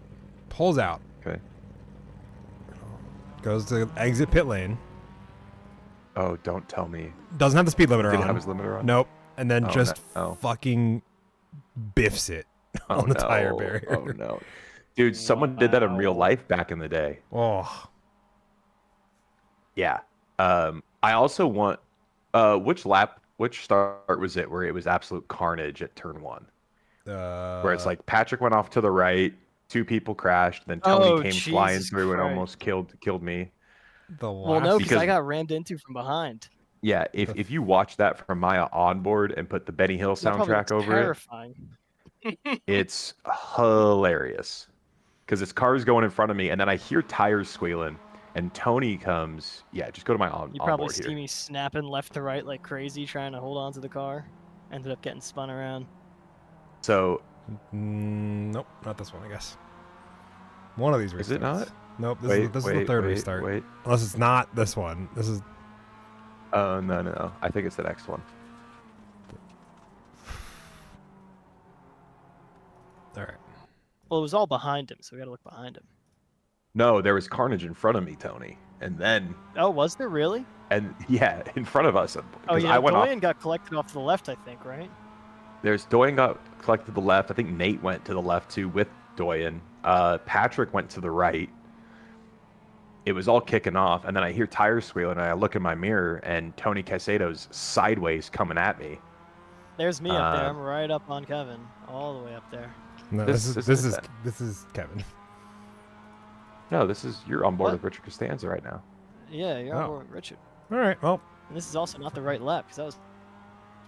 Pulls out. Okay. Goes to exit pit lane. Oh, don't tell me. Doesn't have the speed limiter Didn't on. have his limiter on? Nope. And then just no. fucking biffs it on the tire barrier. Oh no, dude! Someone did that in real life back in the day. Oh. Yeah. I also want. Which start was it where it was absolute carnage at turn 1? Where it's like Patrick went off to the right, 2 people crashed, then Tony came flying Jesus through and Christ. almost killed me. Well, no, because I because- got rammed into from behind. Yeah, if you watch that from my onboard and put the Benny Hill That probably soundtrack looks over terrifying. it's hilarious. Because it's cars going in front of me, and then I hear tires squealing, and Tony comes. Yeah, just go to my You probably onboard see here. me snapping left to right like crazy, trying to hold on to the car. Ended up getting spun around. So Nope, not this one, I guess. One of these restarts. Is it not? Nope, this is the third restart. Wait. Unless it's not this one. This is... Oh, no. I think it's the next one. All right. Well, it was all behind him, so we gotta look behind him. No, there was carnage in front of me, Tony. And then, Oh, was there really? and yeah, in front of us. Oh, 'cause yeah, I went off. Doyen got collected off to the left, I think, right? Doyen got collected to the left. I think Nate went to the left too with Doyen. Patrick went to the right. It was all kicking off, and then I hear tires squealing, and I look in my mirror, and Tony Caicedo's sideways coming at me. There's me up there. I'm right up on Kevin, all the way up there. No, This is Kevin. No, you're on board What? with Richard Costanza right now. Yeah, you're Oh. on board with Richard. All right. Well, And this is also not the right lap, because that was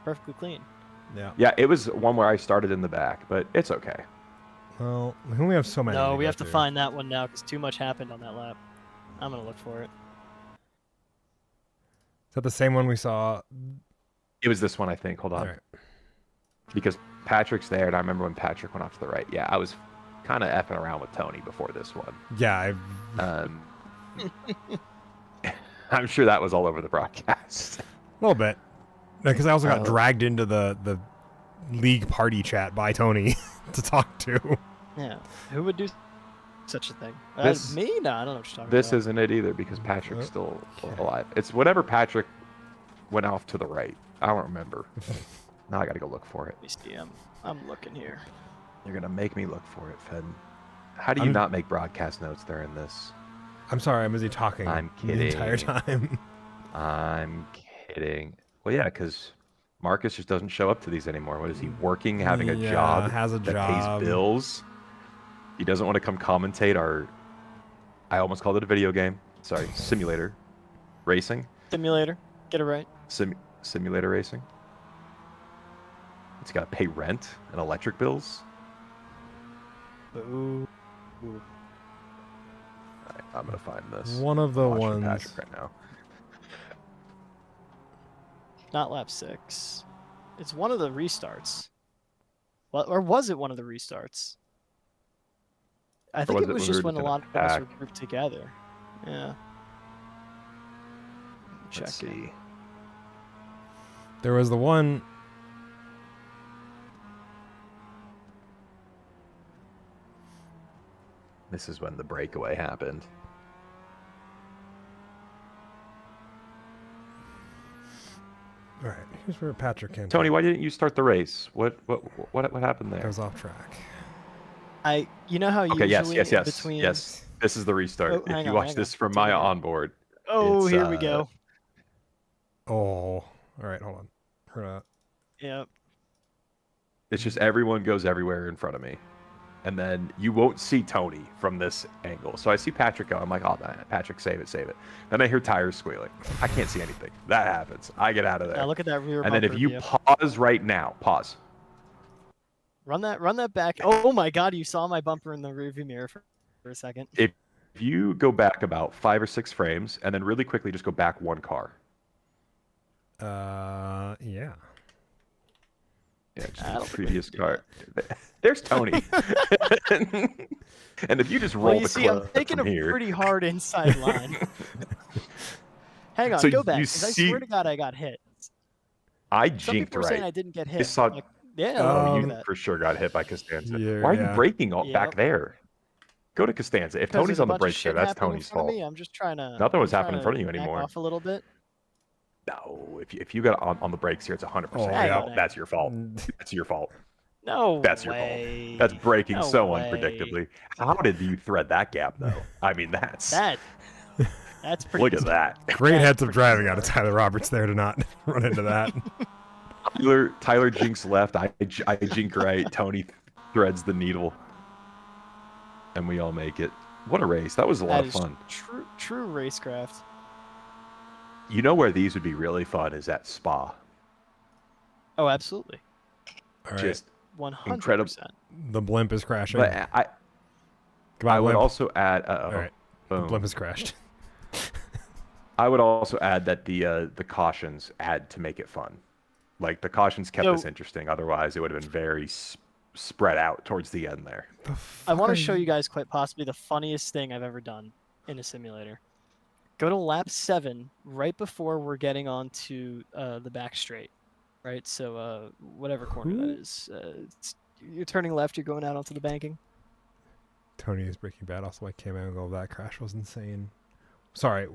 perfectly clean. yeah. Yeah, it was one where I started in the back, but it's okay. Well, we only have so many. No, we go have to through. find that one now, because too much happened on that lap. I'm gonna look for it. Is that the same one we saw? It was this one, I think. Hold on. All right. Because Patrick's there, and I remember when Patrick went off to the right. Yeah, I was kind of effing around with Tony before this one. Yeah, I'm sure that was all over the broadcast. a little bit. Because I also got Oh. dragged into the league party chat by Tony to talk to. Yeah, who would do such a thing? This- Me? No, I don't know what you're talking This about. isn't it either because Patrick's still Okay. alive. It's whenever Patrick went off to the right. I don't remember. Now I got to go look for it. Let me see. I'm looking here. You're gonna make me look for it, Fed. How do you I'm- not make broadcast notes during this? I'm sorry, I'm busy talking I'm the entire kidding. time. I'm kidding. Well, yeah, because Marcus just doesn't show up to these anymore. What is he working, having a Yeah, job has a that job. pays bills? He doesn't want to come commentate our. I almost called it a video game. Sorry, simulator racing. Simulator. Get it right. Simulator racing. It's got to pay rent and electric bills. Ooh. All right, I'm gonna find this. One of the I'm watching ones. Patrick right now. Not lap 6. It's one of the restarts. What, or was it one of the restarts? I think was it it was when we just were when a doing lot it of us were back? grouped together. Yeah. Let's Check it. see. There was the one. This is when the breakaway happened. All right, here's where Patrick can. Tony, why didn't you start the race? What happened there? Goes off track. You know how Okay, usually yes. between. Yes, this is the restart. Oh, if hang you on, watch hang this on. from Take my it in. onboard, Oh, it's, here we go. Oh, all right, hold on. Heard that. Yep. it's just everyone goes everywhere in front of me. And then you won't see Tony from this angle. So I see Patrick go. I'm like, oh, man, Patrick, save it, save it. Then I hear tires squealing. I can't see anything. That happens. I get out of there. Now look at that rear And then if bumper you view. pause right now, pause. Run that back. Oh my God! You saw my bumper in the rearview mirror for a second. If you go back about 5 or 6 frames and then really quickly just go back 1 car. Yeah. Yeah, just I the don't think we previous can do car. There's Tony. And if you just roll Well, you the see, I'm clip taking from a here, pretty hard inside line. Hang on, So go back. you 'Cause I see- swear to God, I got hit. I Some jinked people were saying I right. didn't get I hit. saw. Like, yeah, Oh, look you at that. for sure got hit by Costanza. Yeah, Why are yeah. you braking all back Yep. there? Go to Costanza. If 'Cause Tony's there's a on the bunch of brakes there, shit that's happening in Tony's front of fault. me. I'm just trying to. Nothing was I'm happening in trying front of you to back anymore. Off a little bit. No, if you got on the brakes here, it's 100% Oh, your yeah. fault. That's your fault. That's your fault. No That's your way. fault. That's braking No so way. unpredictably. How did you thread that gap though? I mean, that's That's pretty. look at that. Great That's heads up pretty driving out of bizarre. Tyler Roberts there to not run into that. Tyler jinks left. I jink right. Tony threads the needle, and we all make it. What a race! That was a lot That of is fun. true racecraft. You know where these would be really fun is at Spa. Oh, absolutely. All right. Just 100%. The blimp is crashing. but I Goodbye, would blimp. also add. All right. The Boom. blimp has crashed. I would also add that the cautions add to make it fun. Like the cautions kept So- this interesting. Otherwise, it would have been very spread out towards the end there. I want to show you guys quite possibly the funniest thing I've ever done in a simulator. Go to lap 7 right before we're getting onto the back straight, right? So whatever corner that is. You're turning left. You're going out onto the banking. Tony is Breaking Bad. Also, my camo angle of that crash was insane. Sorry,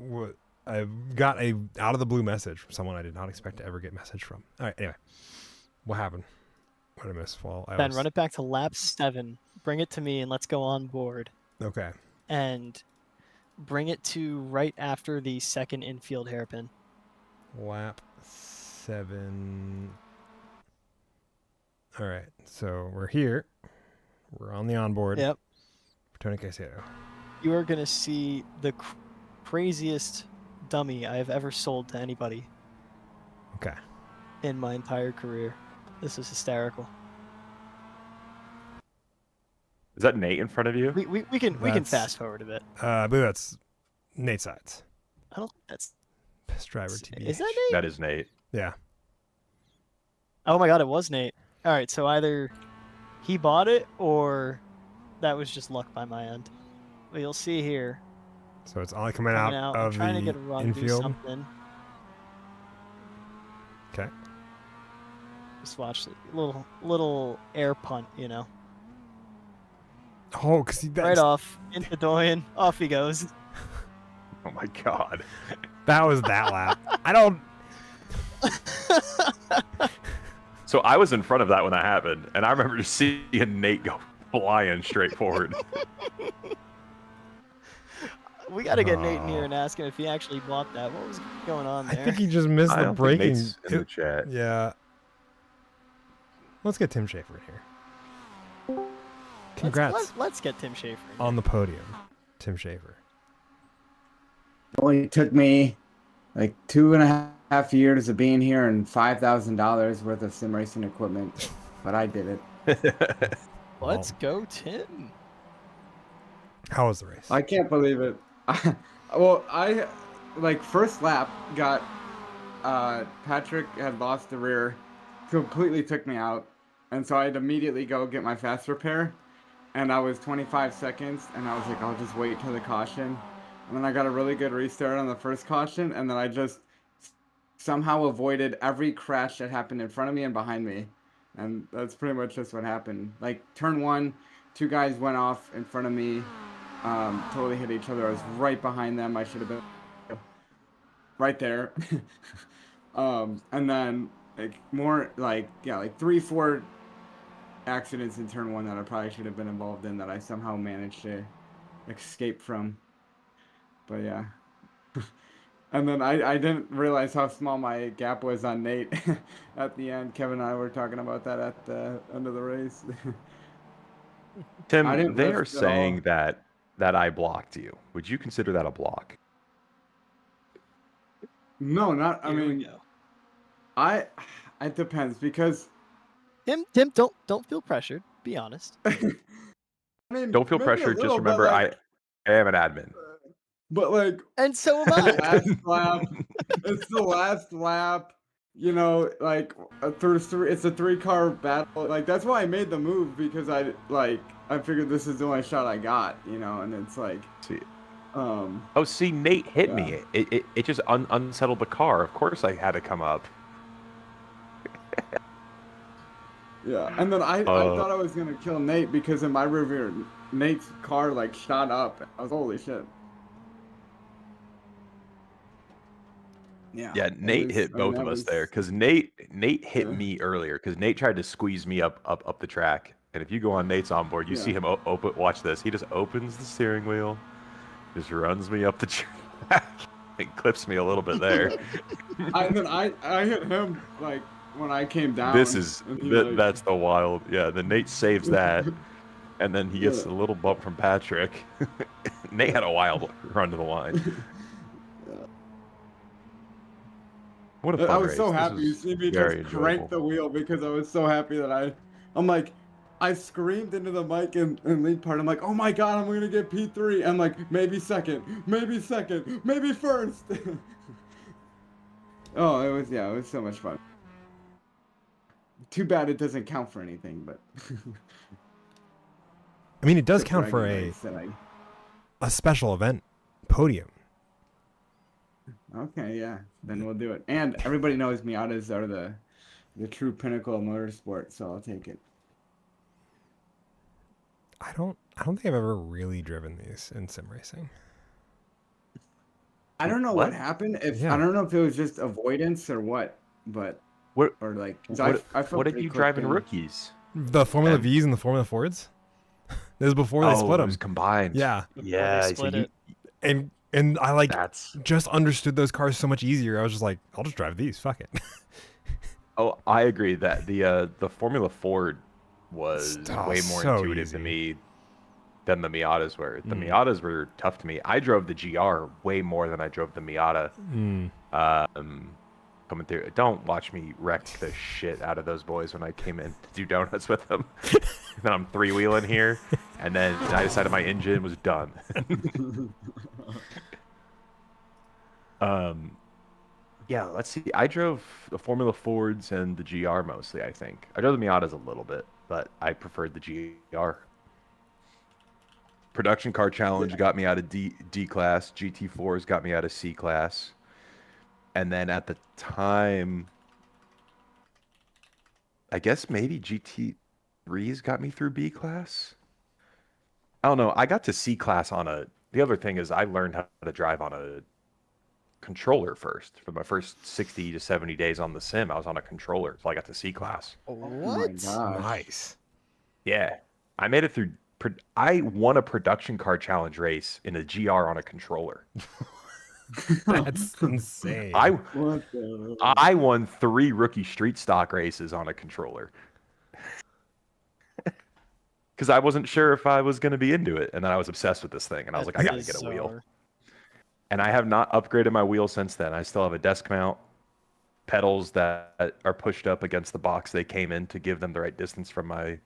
I got a out of the blue message from someone I did not expect to ever get message from. All right, anyway, what happened? What did I miss? Well, Ben, run it back to lap 7. Bring it to me, and let's go on board. Okay. And bring it to right after the second infield hairpin. Lap 7. All right, so we're here. We're on the onboard. Yep. For Tony Caicedo. You are going to see the craziest dummy I have ever sold to anybody Okay. in my entire career. This is hysterical. Is that Nate in front of you? We can That's- fast forward a bit. I believe that's Nate Sides. I don't think that's Best driver TBH. is that Nate? That is Nate. Yeah. Oh my god, it was Nate. All right, so either he bought it or that was just luck by my end. But you'll see here. So it's only coming Coming out out. I'm of trying the to get a run, do infield. something. Okay. Just watch the little air punt, you know. Oh, because Right off into Doyen, off he goes. Oh my god. that was that lap. I don't. So I was in front of that when that happened, and I remember just seeing Nate go flying straight forward. We got to get Nate in here and ask him if he actually bought that. What was going on I there? think he just missed I the don't think braking. Nate's in the chat. Yeah. Let's get Tim Schafer in here. Congrats Let's get Tim Schafer in on the podium, Tim Schafer. It only took me like 2.5 years of being here and $5,000 worth of sim racing equipment. but I did it. Let's go, Tim. How was the race? I can't believe it. Well, first lap got Patrick had lost the rear, completely took me out, and so I had to immediately go get my fast repair, and I was 25 seconds, and I was like, I'll just wait till the caution, and then I got a really good restart on the first caution, and then I just somehow avoided every crash that happened in front of me and behind me, and that's pretty much just what happened. Like turn 1, 2 guys went off in front of me, totally hit each other. I was right behind them. I should have been right there. And then like 3, 4 accidents in turn 1 that I probably should have been involved in that I somehow managed to escape from. But yeah. And then I didn't realize how small my gap was on Nate at the end. Kevin and I were talking about that at the end of the race. Tim, they are saying that I blocked you. Would you consider that a block? No, not. I Here we mean, go. It depends because. Tim, don't feel pressured. Be honest. I mean, Don't feel maybe a pressured. Just little, but, remember, like, I am an admin. But like, And so am I. last lap, it's the last lap. You know, like it's a 3-car battle. Like that's why I made the move because I figured this is the only shot I got. You know, and it's like. See. Oh, see, Nate hit me. It just unsettled the car. Of course, I had to come up. Yeah, and then I thought I was gonna kill Nate because in my rear view, Nate's car like shot up. I was holy shit. Yeah, Nate hit both of us there because Nate hit me earlier because Nate tried to squeeze me up the track. And if you go on Nate's onboard, you see him open. Watch this. He just opens the steering wheel, just runs me up the track, and clips me a little bit there. And then I hit him like when I came down. That's the wild. Yeah, then Nate saves that, and then he gets a little bump from Patrick. Nate had a wild run to the line. What a fun I was race. so happy. You see me just crank the wheel because I was so happy that I'm like, I screamed into the mic in lead part. I'm like, oh my god, I'm gonna get P3. I'm like, maybe second, maybe first. Oh, it was so much fun. Too bad it doesn't count for anything, but. I mean, it does count for a special event podium. Okay, yeah, then we'll do it. And everybody knows Miatas are the true pinnacle of motorsport, so I'll take it. I don't think I've ever really driven these in sim racing. I don't know what happened. I don't know if it was just avoidance or what, but what did you drive in rookies? The Formula V's and the Formula Fords. This was before they split them. It was combined. Yeah. Yeah. Split it. And I just understood those cars so much easier. I was just like, I'll just drive these. Fuck it. Oh, I agree that the Formula Ford was way more intuitive to me than the Miatas were. The Miatas were tough to me. I drove the GR way more than I drove the Miata. Coming through. Don't watch me wreck the shit out of those boys when I came in to do donuts with them. Then I'm 3-wheeling here, and then I decided my engine was done. Yeah, let's see. I drove the Formula Fords and the GR mostly, I think. I drove the Miatas a little bit, but I preferred the GR. Production Car Challenge got me out of D class. GT4s got me out of C class. And then at the time, I guess maybe GT3s got me through B class. I don't know. I got to C class the other thing is I learned how to drive on a controller first. For my first 60 to 70 days on the sim, I was on a controller, so I got to C class. What? Nice. Yeah. I made it through. I won a Production Car Challenge race in a GR on a controller. That's insane. I won 3 rookie street stock races on a controller. Because I wasn't sure if I was going to be into it. And then I was obsessed with this thing. And I was like, I got to get a wheel. And I have not upgraded my wheel since then. I still have a desk mount. pedals that are pushed up against the box they came in to give them the right distance from my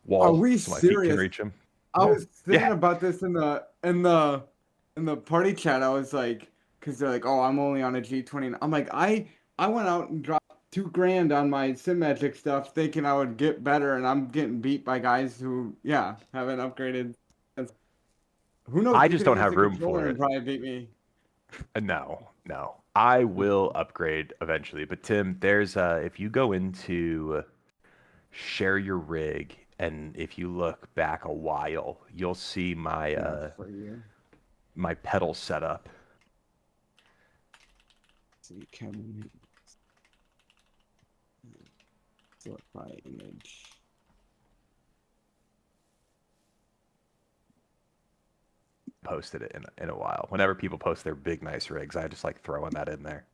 wall, Are we so my feet can serious? reach them. I was thinking Yeah. about this in the party chat. I was like, because they're like, "Oh, I'm only on a G20." I'm like, I went out and dropped $2,000 on my Sim-Magic stuff, thinking I would get better, and I'm getting beat by guys who, yeah, haven't upgraded. Who knows? I You just could don't use have the room controller for and it. probably beat me. No. I will upgrade eventually. But Tim, there's if you go into share your rig, and if you look back a while, you'll see my Yeah, for you. my pedal setup. See, Kevin. Sort by image. Posted it in a while. Whenever people post their big nice rigs, I just like throwing that in there.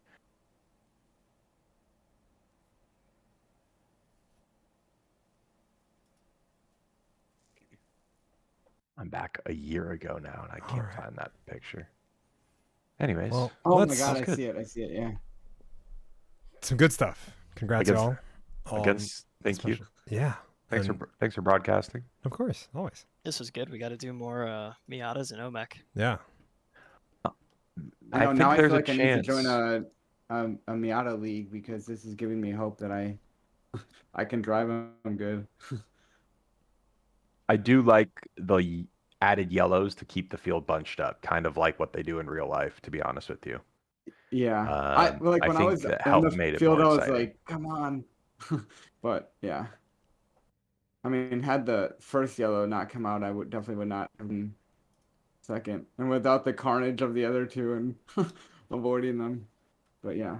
I'm back a year ago now, and I can't Alright. find that picture. Anyways, Well, Oh my let's god, I good. see it. I see it. Yeah. some good stuff. Congrats, Against- y'all. thank you. Especially- Yeah. Thanks and- for broadcasting. Of course, always. This was good. We got to do more Miatas and OMEC. Yeah. I know, think now I there's feel a like I need to chance. join a Miata league because this is giving me hope that I can drive them good. I do like the added yellows to keep the field bunched up, kind of like what they do in real life, to be honest with you. Yeah. I like I when I think was that in helped the made it field, more I was exciting. like, come on. But yeah. I mean, had the first yellow not come out, I definitely would not have been second. And without the carnage of the other two and avoiding them. But yeah.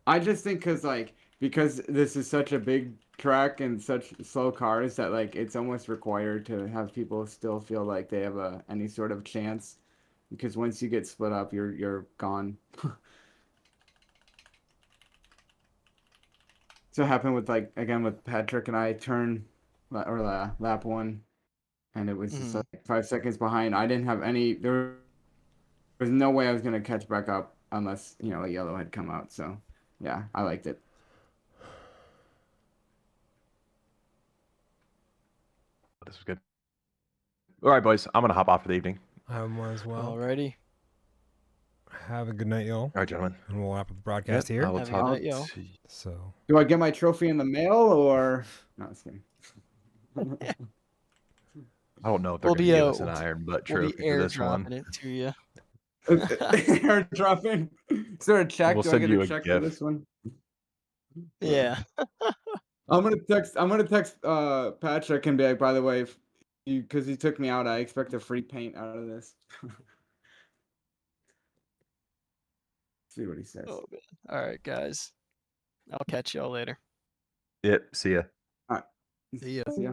I just think because this is such a big track and such slow cars that like it's almost required to have people still feel like they have any sort of chance, because once you get split up, you're gone. So it happened with again with Patrick and I lap one, and it was just like 5 seconds behind. I didn't have there was no way I was gonna catch back up unless a yellow had come out. So yeah, I liked it. This was good. All right, boys. I'm gonna hop off for the evening. I as well. Alrighty. Have a good night, y'all. All right, gentlemen. And we'll wrap up the broadcast I here. will Have a good talk night, yo. to you. So Do I get my trophy in the mail or no? Just kidding. I don't know if they're We'll gonna be, give us an iron butt We'll trophy be for this one. airdropping it to you. Airdropping. Is there a check? We'll Do I send get you a a check for gift. this one? Yeah. I'm gonna text Patrick and be like, by the way, because he took me out, I expect a free paint out of this. See what he says. Oh, man. All right, guys. I'll catch y'all later. Yep. See ya. All right. See ya. See ya.